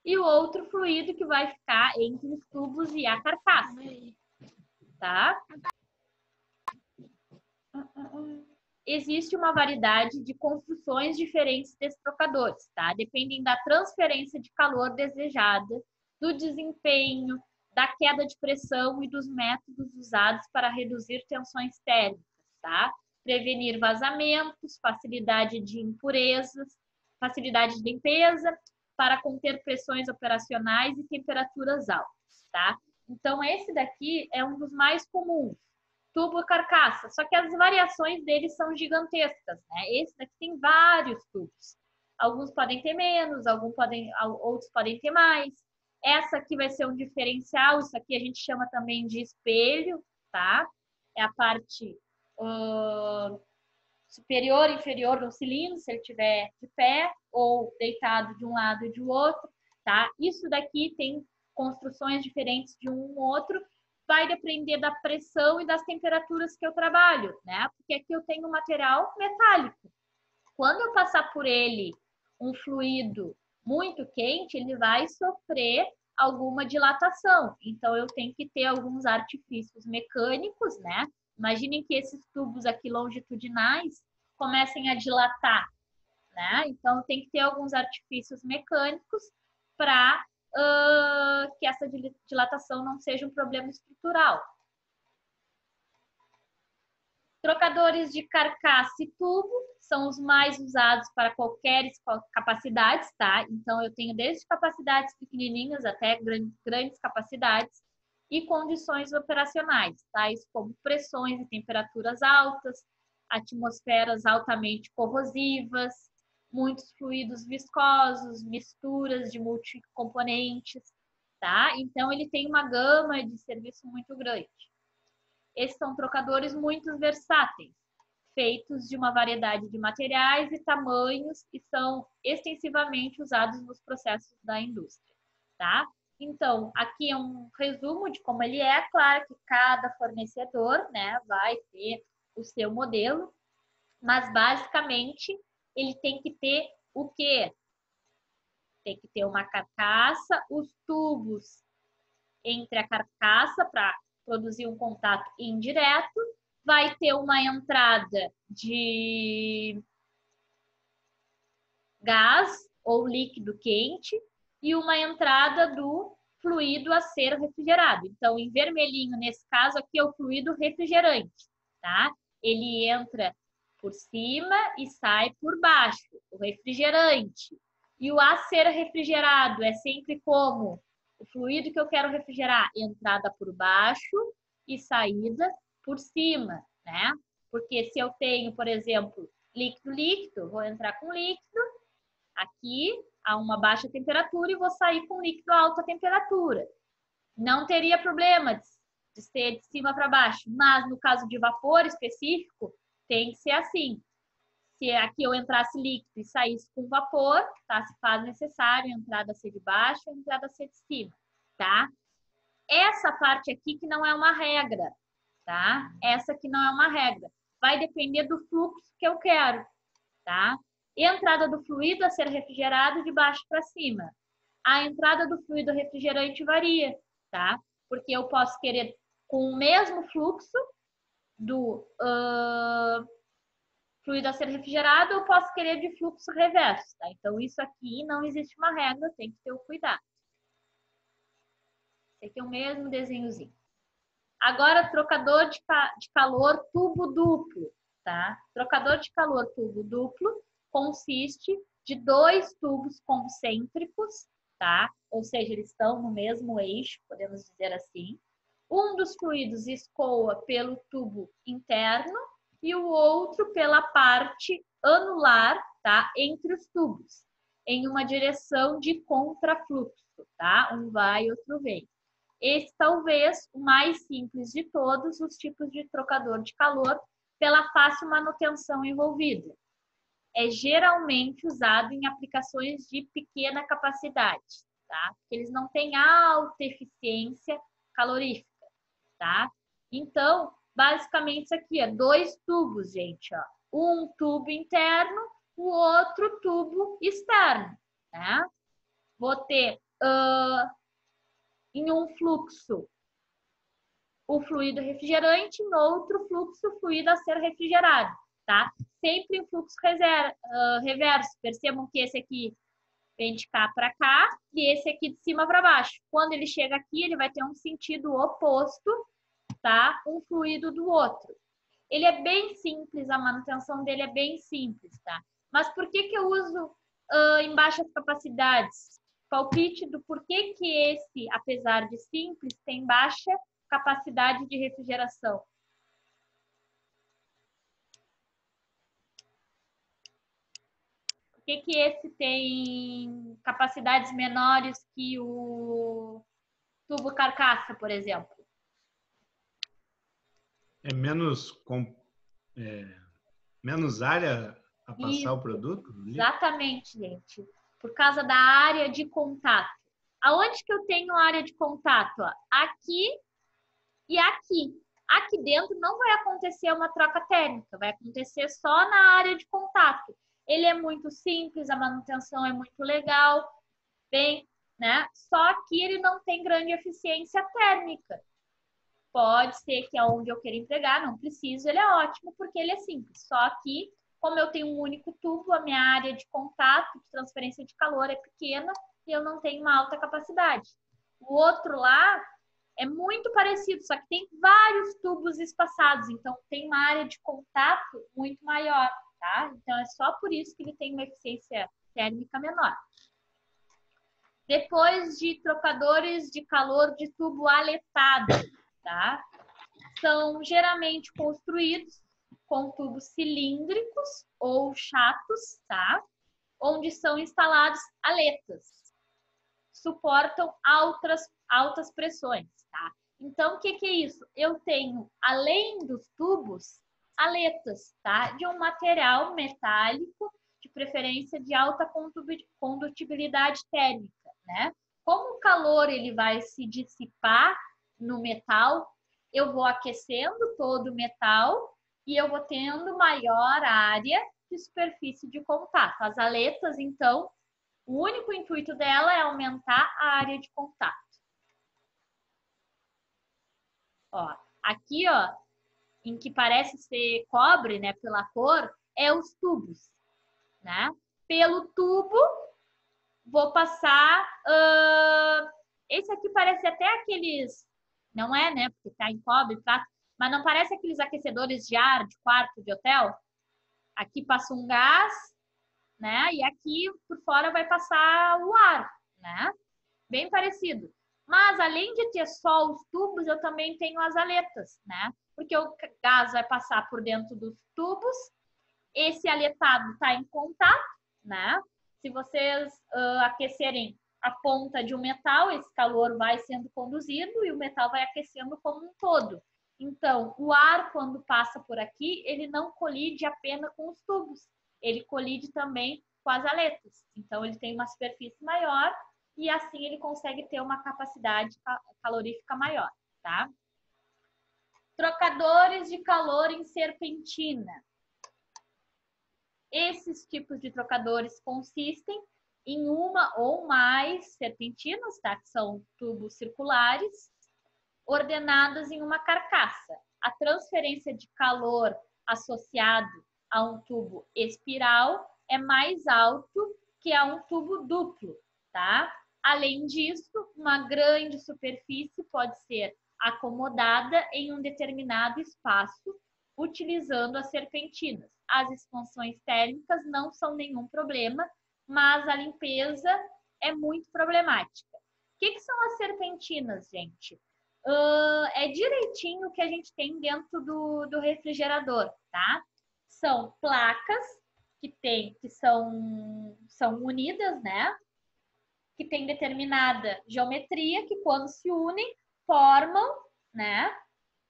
e o outro fluido que vai ficar entre os tubos e a carcaça, tá? Existe uma variedade de construções diferentes desses trocadores, tá? Dependem da transferência de calor desejada, do desempenho, da queda de pressão e dos métodos usados para reduzir tensões térmicas, tá? Prevenir vazamentos, facilidade de impurezas, facilidade de limpeza, para conter pressões operacionais e temperaturas altas, tá? Então, esse daqui é um dos mais comuns, tubo carcaça, só que as variações dele são gigantescas, né? Esse daqui tem vários tubos. Alguns podem ter menos, outros podem ter mais. Essa aqui vai ser um diferencial, isso aqui a gente chama também de espelho, tá? É a parte superior e inferior do cilindro, se ele estiver de pé ou deitado de um lado e de outro, tá? Isso daqui tem construções diferentes de um outro, vai depender da pressão e das temperaturas que eu trabalho, né? Porque aqui eu tenho um material metálico. Quando eu passar por ele um fluido muito quente, ele vai sofrer alguma dilatação. Então, eu tenho que ter alguns artifícios mecânicos, né? Imaginem que esses tubos aqui longitudinais comecem a dilatar, né? Então, tem que ter alguns artifícios mecânicos para que essa dilatação não seja um problema estrutural. Trocadores de carcaça e tubo são os mais usados para qualquer capacidade, tá? Então, eu tenho desde capacidades pequenininhas até grandes capacidades e condições operacionais, tais como pressões e temperaturas altas, atmosferas altamente corrosivas, muitos fluidos viscosos, misturas de multicomponentes, tá? Então, ele tem uma gama de serviço muito grande. Esses são trocadores muito versáteis, feitos de uma variedade de materiais e tamanhos e são extensivamente usados nos processos da indústria, tá? Então, aqui é um resumo de como ele é. Claro que cada fornecedor, né, vai ter o seu modelo, mas basicamente ele tem que ter o quê? Tem que ter uma carcaça, os tubos entre a carcaça para produzir um contato indireto, vai ter uma entrada de gás ou líquido quente e uma entrada do fluido a ser refrigerado. Então, em vermelhinho, nesse caso aqui, é o fluido refrigerante, tá? Ele entra por cima e sai por baixo, o refrigerante. E o a ser refrigerado é sempre como o fluido que eu quero refrigerar, entrada por baixo e saída por cima, né? Porque se eu tenho, por exemplo, líquido, vou entrar com líquido, aqui a uma baixa temperatura e vou sair com líquido a alta temperatura. Não teria problema de ser de cima para baixo, mas no caso de vapor específico, tem que ser assim. Se aqui eu entrasse líquido e saísse com vapor, tá? Se faz necessário a entrada ser de baixo e a entrada ser de cima, tá? Essa parte aqui que não é uma regra, tá? Essa aqui não é uma regra. Vai depender do fluxo que eu quero, tá? Entrada do fluido a ser refrigerado de baixo para cima. A entrada do fluido refrigerante varia, tá? Porque eu posso querer com o mesmo fluxo do fluido a ser refrigerado, eu posso querer de fluxo reverso, tá? Então, isso aqui não existe uma regra, tem que ter o cuidado. Esse aqui é o mesmo desenhozinho. Agora, trocador de calor tubo duplo, tá? Trocador de calor tubo duplo consiste de 2 tubos concêntricos, tá? Ou seja, eles estão no mesmo eixo, podemos dizer assim. Um dos fluidos escoa pelo tubo interno e o outro pela parte anular, tá? Entre os tubos, em uma direção de contrafluxo, tá? Um vai, outro vem. Esse talvez o mais simples de todos os tipos de trocador de calor pela fácil manutenção envolvida. É geralmente usado em aplicações de pequena capacidade, tá? Porque eles não têm alta eficiência calorífica, tá? Então, basicamente isso aqui é 2 tubos, gente, ó. Um tubo interno, o outro tubo externo, né? Vou ter em um fluxo o fluido refrigerante, no outro fluxo o fluido a ser refrigerado, tá? Sempre em fluxo reverso. Percebam que esse aqui vem de cá para cá e esse aqui de cima para baixo. Quando ele chega aqui, ele vai ter um sentido oposto, tá? Um fluido do outro. Ele é bem simples, a manutenção dele é bem simples, tá? Mas por que eu uso em baixas capacidades? palpite do porquê que esse, apesar de simples, tem baixa capacidade de refrigeração. Por que esse tem capacidades menores que o tubo carcaça, por exemplo? É menos área a passar Isso. o produto? Exatamente, gente. Por causa da área de contato. Aonde que eu tenho área de contato? Ó? Aqui e aqui. Aqui dentro não vai acontecer uma troca térmica, vai acontecer só na área de contato. Ele é muito simples, a manutenção é muito legal, bem, né? Só que ele não tem grande eficiência térmica. Pode ser que aonde eu quero entregar, não preciso, ele é ótimo porque ele é simples. Só que, como eu tenho um único tubo, a minha área de contato, de transferência de calor é pequena e eu não tenho uma alta capacidade. O outro lá é muito parecido, só que tem vários tubos espaçados, então tem uma área de contato muito maior, tá? Então é só por isso que ele tem uma eficiência térmica menor. Depois de trocadores de calor de tubo aletado, tá? São geralmente construídos com tubos cilíndricos ou chatos, tá? Onde são instalados aletas. Suportam altas pressões, tá? Então, o que é isso? Eu tenho, além dos tubos, aletas, tá? De um material metálico, de preferência de alta condutibilidade térmica, né? Como o calor ele vai se dissipar no metal, eu vou aquecendo todo o metal e eu vou tendo maior área de superfície de contato. As aletas, então, o único intuito dela é aumentar a área de contato. Ó, aqui, ó, em que parece ser cobre, né, pela cor, é os tubos, né? Pelo tubo, vou passar... esse aqui parece até aqueles... Não é, né? Porque tá em cobre, prata. Mas não parece aqueles aquecedores de ar de quarto de hotel? Aqui passa um gás, né? E aqui por fora vai passar o ar, né? Bem parecido. Mas além de ter só os tubos, eu também tenho as aletas, né? Porque o gás vai passar por dentro dos tubos. Esse aletado está em contato, né? Se vocês aquecerem a ponta de um metal, esse calor vai sendo conduzido e o metal vai aquecendo como um todo. Então, o ar, quando passa por aqui, ele não colide apenas com os tubos, ele colide também com as aletas. Então, ele tem uma superfície maior e assim ele consegue ter uma capacidade calorífica maior, tá? Trocadores de calor em serpentina. Esses tipos de trocadores consistem em uma ou mais serpentinas, tá? Que são tubos circulares, ordenadas em uma carcaça. A transferência de calor associado a um tubo espiral é mais alto que a um tubo duplo, tá? Além disso, uma grande superfície pode ser acomodada em um determinado espaço utilizando as serpentinas. As expansões térmicas não são nenhum problema, mas a limpeza é muito problemática. O que são as serpentinas, gente? É direitinho o que a gente tem dentro do refrigerador, tá? São placas que são unidas, né? Que tem determinada geometria que quando se unem formam, né,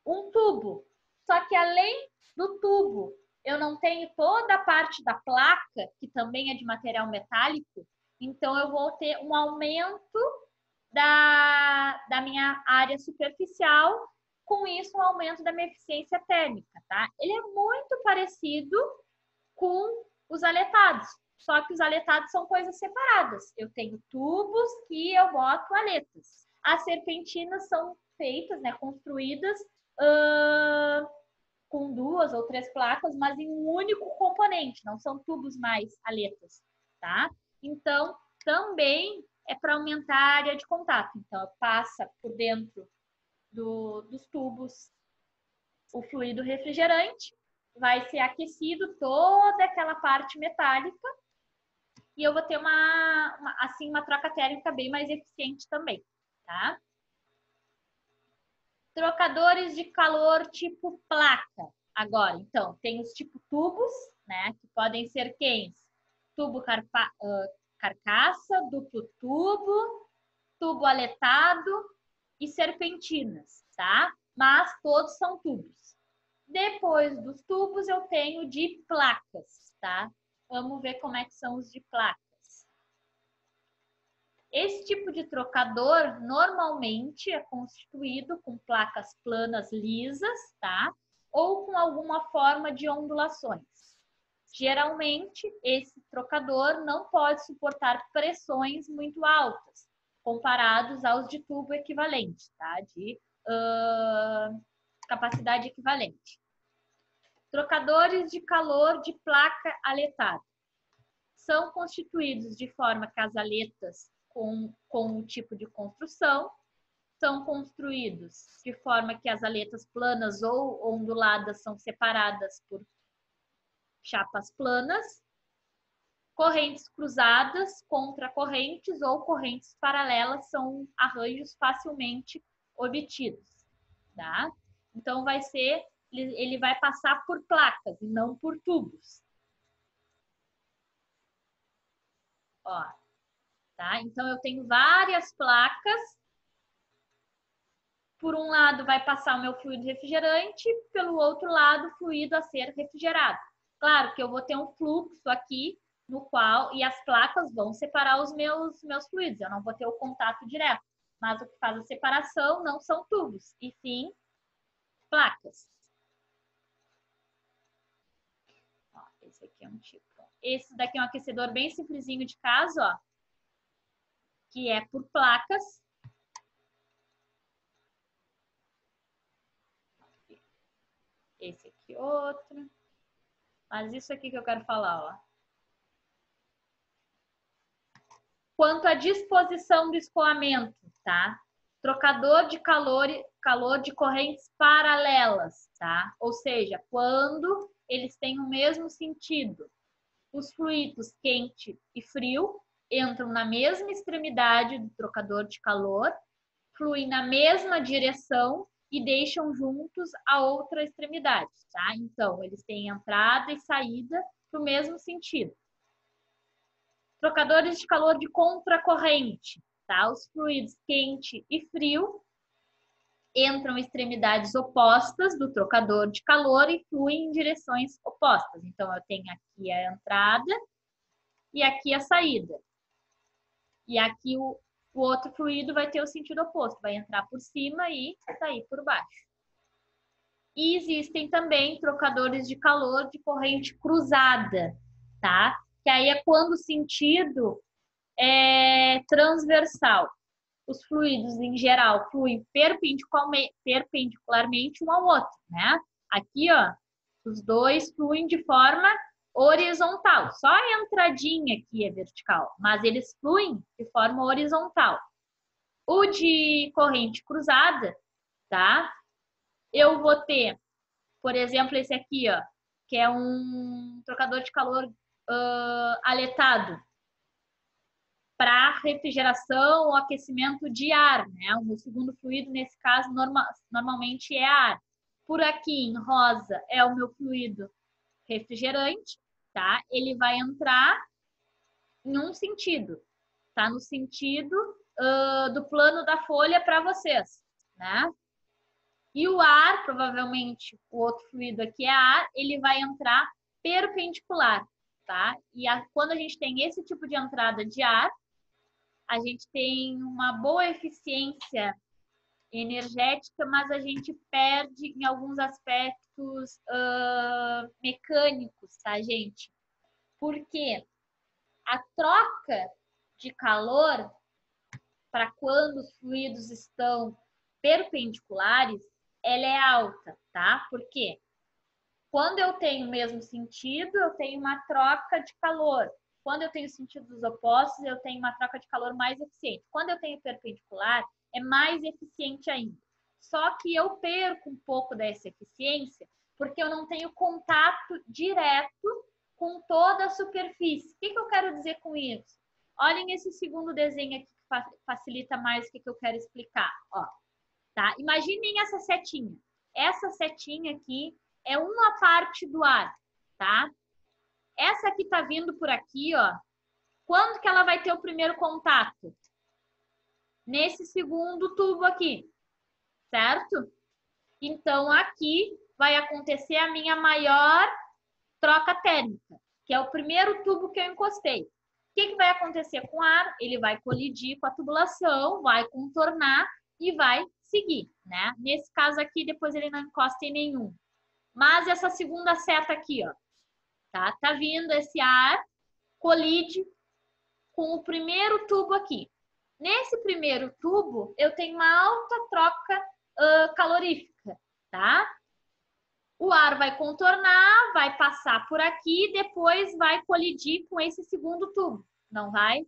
um tubo. Só que além do tubo, eu não tenho toda a parte da placa, que também é de material metálico, então eu vou ter um aumento da minha área superficial, com isso um aumento da minha eficiência térmica, tá? Ele é muito parecido com os aletados, só que os aletados são coisas separadas. Eu tenho tubos que eu boto aletas. As serpentinas são feitas, né, construídas com 2 ou 3 placas, mas em um único componente, não são tubos mais aletas, tá? Então, também é para aumentar a área de contato. Então, passa por dentro dos tubos o fluido refrigerante, vai ser aquecido toda aquela parte metálica e eu vou ter assim, uma troca térmica bem mais eficiente também, tá? Trocadores de calor tipo placa. Agora, então, tem os tipo tubos, né? Que podem ser quem? Tubo carcaça, duplo tubo aletado e serpentinas, tá? Mas todos são tubos. Depois dos tubos, eu tenho de placas, tá? Vamos ver como é que são os de placas. Esse tipo de trocador normalmente é constituído com placas planas lisas, tá? Ou com alguma forma de ondulações. Geralmente, esse trocador não pode suportar pressões muito altas, comparados aos de tubo equivalente, tá? De capacidade equivalente. Trocadores de calor de placa aletada. São constituídos de forma que as aletas com o tipo de construção são construídos de forma que as aletas planas ou onduladas são separadas por chapas planas, correntes cruzadas, contracorrentes ou correntes paralelas são arranjos facilmente obtidos, tá? Então ele vai passar por placas e não por tubos. Ó, tá? Então eu tenho várias placas. Por um lado vai passar o meu fluido refrigerante, pelo outro lado o fluido a ser refrigerado. Claro que eu vou ter um fluxo aqui no qual e as placas vão separar os meus fluidos. Eu não vou ter o contato direto, mas o que faz a separação não são tubos, e sim placas. Ó, esse aqui é um tipo. Esse daqui é um aquecedor bem simplesinho de casa, ó, que é por placas. Esse aqui outro. Mas isso aqui que eu quero falar, ó. Quanto à disposição do escoamento, tá? Trocador de calor de correntes paralelas, tá? Ou seja, quando eles têm o mesmo sentido. Os fluidos quente e frio entram na mesma extremidade do trocador de calor, fluem na mesma direção e deixam juntos a outra extremidade, tá? Então, eles têm entrada e saída para o mesmo sentido. Trocadores de calor de contracorrente, tá? Os fluidos quente e frio entram em extremidades opostas do trocador de calor e fluem em direções opostas. Então, eu tenho aqui a entrada e aqui a saída. E aqui o outro fluido vai ter o sentido oposto, vai entrar por cima e sair por baixo. E existem também trocadores de calor de corrente cruzada, tá? Que aí é quando o sentido é transversal. Os fluidos, em geral, fluem perpendicularmente um ao outro, né? Aqui, ó, os dois fluem de forma horizontal. Só a entradinha aqui é vertical, mas eles fluem de forma horizontal. O de corrente cruzada, tá? Eu vou ter, por exemplo, esse aqui, ó, que é um trocador de calor aletado para refrigeração ou aquecimento de ar, né? O meu segundo fluido, nesse caso, normalmente é ar. Por aqui, em rosa, é o meu fluido refrigerante, tá? Ele vai entrar em um sentido, tá? No sentido do plano da folha para vocês, né? E o ar, provavelmente, o outro fluido aqui é ar, ele vai entrar perpendicular, tá? E quando a gente tem esse tipo de entrada de ar, a gente tem uma boa eficiência energética, mas a gente perde em alguns aspectos mecânicos, tá, gente? Porque a troca de calor para quando os fluidos estão perpendiculares, ela é alta, tá? Por quê? Quando eu tenho o mesmo sentido, eu tenho uma troca de calor. Quando eu tenho sentidos opostos, eu tenho uma troca de calor mais eficiente. Quando eu tenho perpendicular, é mais eficiente ainda. Só que eu perco um pouco dessa eficiência porque eu não tenho contato direto com com toda a superfície. O que eu quero dizer com isso? Olhem esse segundo desenho aqui que facilita mais o que eu quero explicar. Ó, tá? Imaginem essa setinha. Essa setinha aqui é uma parte do ar, tá? Essa aqui tá vindo por aqui, ó. Quando que ela vai ter o primeiro contato? Nesse segundo tubo aqui, certo? Então, aqui vai acontecer a minha maior troca térmica, que é o primeiro tubo que eu encostei. O que vai acontecer com o ar? Ele vai colidir com a tubulação, vai contornar e vai seguir, né? Nesse caso aqui, depois ele não encosta em nenhum. Mas essa segunda seta aqui, ó, tá vindo esse ar, colide com o primeiro tubo aqui. Nesse primeiro tubo, eu tenho uma alta troca calorífica, tá? O ar vai contornar, vai passar por aqui, depois vai colidir com esse segundo tubo, não vai?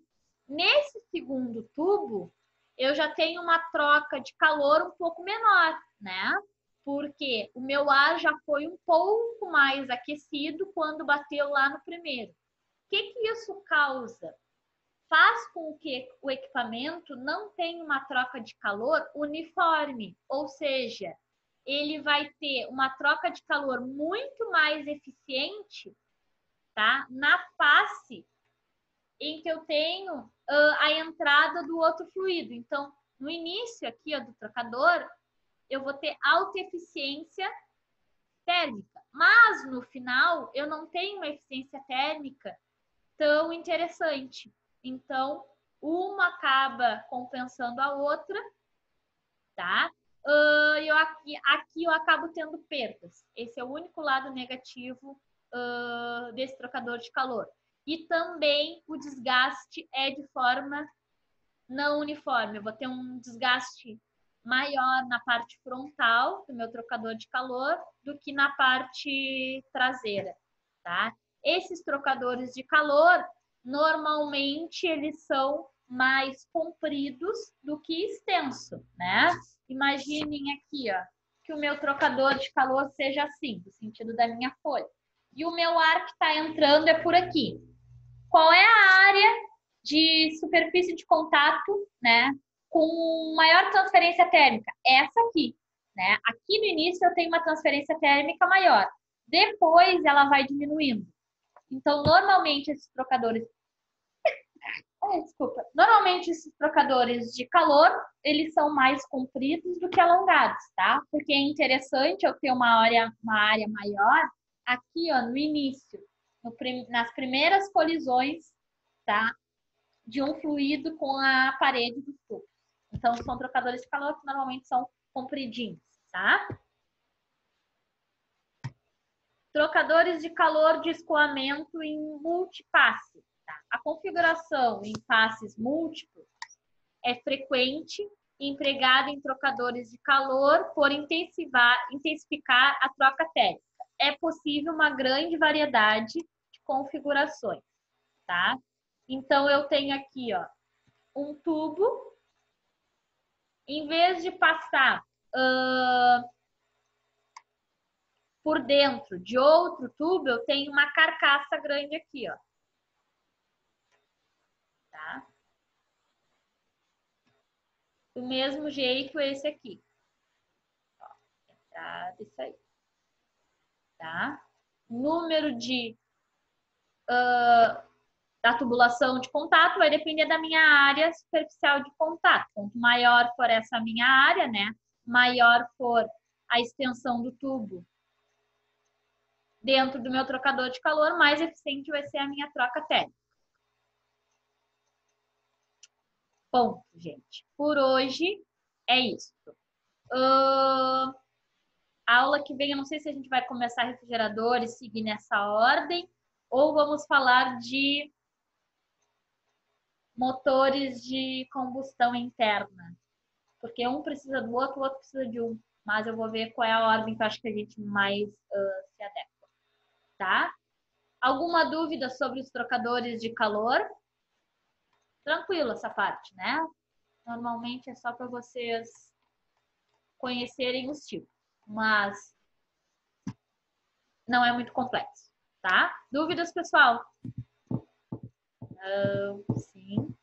Nesse segundo tubo, eu já tenho uma troca de calor um pouco menor, né? Porque o meu ar já foi um pouco mais aquecido quando bateu lá no primeiro. O que isso causa? Faz com que o equipamento não tenha uma troca de calor uniforme, ou seja, ele vai ter uma troca de calor muito mais eficiente, tá? Na face em que eu tenho a entrada do outro fluido. Então, no início aqui ó, do trocador, eu vou ter alta eficiência térmica, mas no final eu não tenho uma eficiência térmica tão interessante. Então, uma acaba compensando a outra, tá? Aqui eu acabo tendo perdas. Esse é o único lado negativo desse trocador de calor. E também o desgaste é de forma não uniforme. Eu vou ter um desgaste maior na parte frontal do meu trocador de calor do que na parte traseira, tá? Esses trocadores de calor, normalmente, eles são mais compridos do que extenso, né? Imaginem aqui, ó, que o meu trocador de calor seja assim, no sentido da minha folha. E o meu ar que está entrando é por aqui. Qual é a área de superfície de contato, né, com maior transferência térmica? Essa aqui, né? Aqui no início eu tenho uma transferência térmica maior. Depois ela vai diminuindo. Então, normalmente esses trocadores de calor, eles são mais compridos do que alongados, tá? Porque é interessante eu ter uma área maior aqui, ó, no início, nas primeiras colisões, tá? De um fluido com a parede do tubo. Então, são trocadores de calor que normalmente são compridinhos, tá? Trocadores de calor de escoamento em multipasse. Tá? A configuração em passes múltiplos é frequente e empregada em trocadores de calor por intensificar a troca térmica. É possível uma grande variedade de configurações, tá? Então, eu tenho aqui, ó, um tubo. Em vez de passar por dentro de outro tubo, eu tenho uma carcaça grande aqui, ó. Tá? Do mesmo jeito esse aqui. Ó, entrada, isso aí. Tá? Número da tubulação de contato vai depender da minha área superficial de contato. Quanto maior for essa minha área, né? Maior for a extensão do tubo dentro do meu trocador de calor, mais eficiente vai ser a minha troca térmica. Ponto, gente. Por hoje é isso. A aula que vem, eu não sei se a gente vai começar refrigerador e seguir nessa ordem, ou vamos falar de motores de combustão interna. Porque um precisa do outro, o outro precisa de um. Mas eu vou ver qual é a ordem que eu acho que a gente mais se adequa. Tá? Alguma dúvida sobre os trocadores de calor? Tranquilo essa parte, né? Normalmente é só para vocês conhecerem os tipos. Mas não é muito complexo. tá? Dúvidas, pessoal? Não, sim.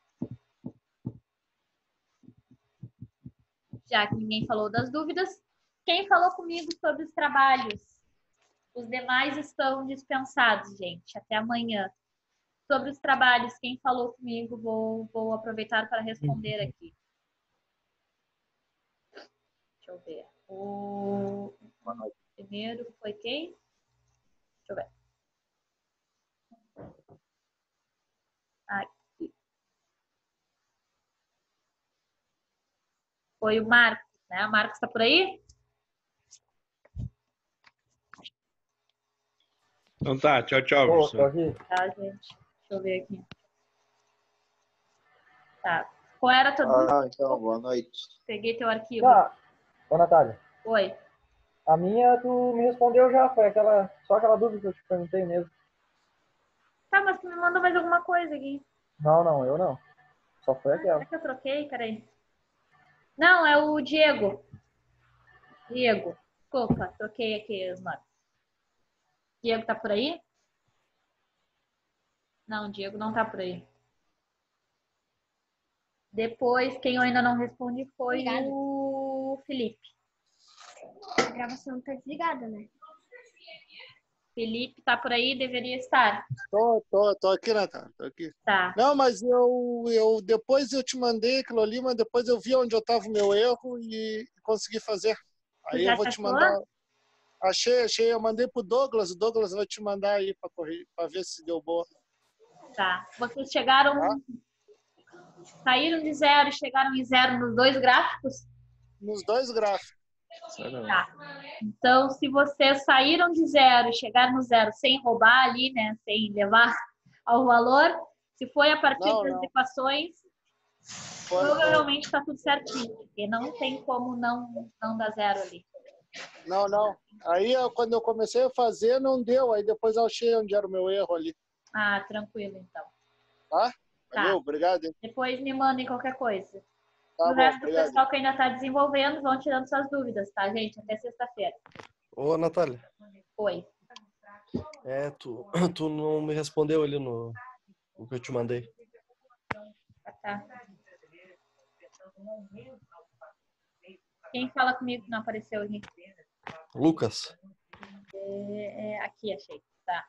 Já que ninguém falou das dúvidas, quem falou comigo sobre os trabalhos? Os demais estão dispensados, gente. Até amanhã. Sobre os trabalhos, quem falou comigo, vou aproveitar para responder aqui. Deixa eu ver. O primeiro foi quem? Deixa eu ver. Aqui. Foi o Marcos, né? O Marcos está por aí? Então tá, tchau, tchau, Tô professor. aqui. Tá, gente. Deixa eu ver aqui. Tá. Qual era a tua dúvida? Então, boa noite. Peguei teu arquivo. Tá. Ô, Natália, Oi. a minha tu me respondeu já, foi só aquela dúvida que eu te perguntei mesmo. Tá, mas tu me mandou mais alguma coisa aqui. Não, eu não. Só foi aquela. Será que eu troquei? Peraí. Não, é o Diego. Diego. Desculpa, troquei aqui os nomes. Diego tá por aí? Não, Diego não tá por aí. Depois, quem eu ainda não respondi foi o Felipe. A gravação tá desligada, né? Felipe tá por aí, deveria estar. Tô aqui, Natália, tô aqui. Tá. Não, mas depois eu te mandei aquilo ali, mas depois eu vi onde eu tava o meu erro e consegui fazer. Aí Já eu vou te achou? mandar. Achei, eu mandei pro Douglas, o Douglas vai te mandar aí para correr, para ver se deu boa. Tá. Vocês chegaram... Saíram de 0 e chegaram em 0 nos dois gráficos? Nos dois gráficos. Tá. Então, se vocês saíram de 0 e chegaram no 0 sem roubar ali, né? Sem levar ao valor, se foi a partir das equações, provavelmente está tudo certinho, porque não tem como não dar 0 ali. Não. Aí, quando eu comecei a fazer, não deu. Aí depois eu achei onde era o meu erro ali. Ah, tranquilo, então. Tá? Valeu, Tá. obrigado. Hein? Depois me mandem qualquer coisa. Tá O bom, resto do obrigado. pessoal que ainda está desenvolvendo, vão tirando suas dúvidas, tá, gente? Até sexta-feira. Ô, Natália. Oi. Tu não me respondeu ali no que eu te mandei. Tá. Quem fala comigo que não apareceu aqui? Lucas. Aqui, achei. Tá.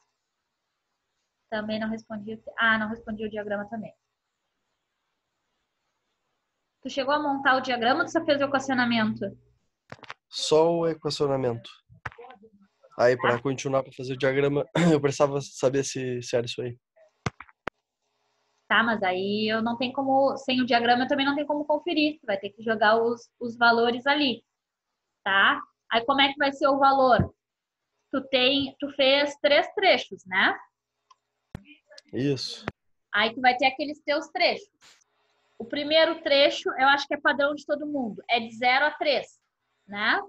Também não respondi. Ah, não respondi o diagrama também. Tu chegou a montar o diagrama ou tu só fez o equacionamento? Só o equacionamento. Aí, para continuar para fazer o diagrama, eu precisava saber se era isso aí. Tá, mas aí eu não tenho como... Sem o diagrama eu também não tenho como conferir. Tu vai ter que jogar os valores ali. Tá? Aí como é que vai ser o valor? Tu fez 3 trechos, né? Isso. Aí tu vai ter aqueles teus trechos. O primeiro trecho, eu acho que é padrão de todo mundo. É de 0 a 3, né?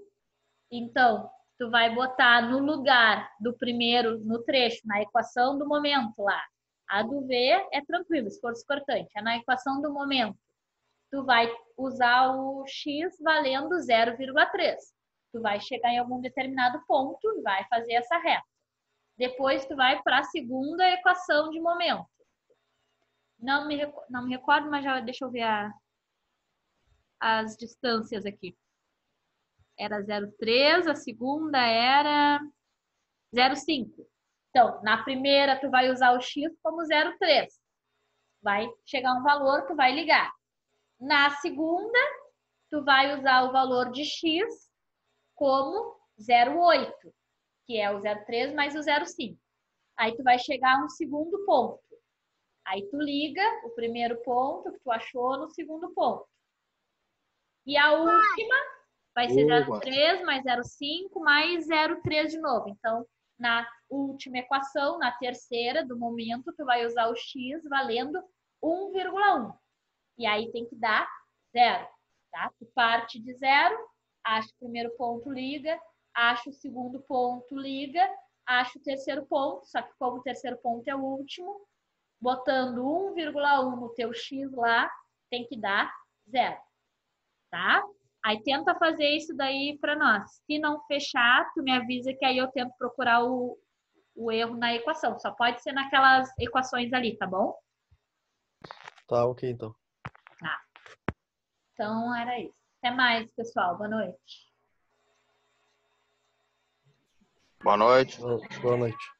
Então, tu vai botar no lugar do primeiro, no trecho, na equação do momento lá. A do V é tranquilo, esforço cortante. É na equação do momento. Tu vai usar o x valendo 0,3. Tu vai chegar em algum determinado ponto e vai fazer essa reta. Depois tu vai para a segunda equação de momento. Não me recordo, mas já deixa eu ver as distâncias aqui. Era 0,3, a segunda era 0,5. Então, na primeira tu vai usar o x como 0,3. Vai chegar um valor, tu vai ligar. Na segunda, tu vai usar o valor de x como 0,8, que é o 0,3 mais o 0,5. Aí tu vai chegar a um segundo ponto. Aí tu liga o primeiro ponto que tu achou no segundo ponto. E a última vai ser 0,3 mais 0,5 mais 0,3 de novo. Então, na última equação, na terceira do momento, tu vai usar o x valendo 1,1. E aí tem que dar 0. Tá? Tu parte de 0, acha o primeiro ponto, liga, acha o segundo ponto, liga, acha o terceiro ponto, só que como o terceiro ponto é o último, botando 1,1 no teu x lá, tem que dar 0. Tá? Aí tenta fazer isso daí para nós. Se não fechar, tu me avisa que aí eu tento procurar o o erro na equação. Só pode ser naquelas equações ali, tá bom? Tá, ok, então. Tá. Então, era isso. Até mais, pessoal. Boa noite. Boa noite. Boa noite.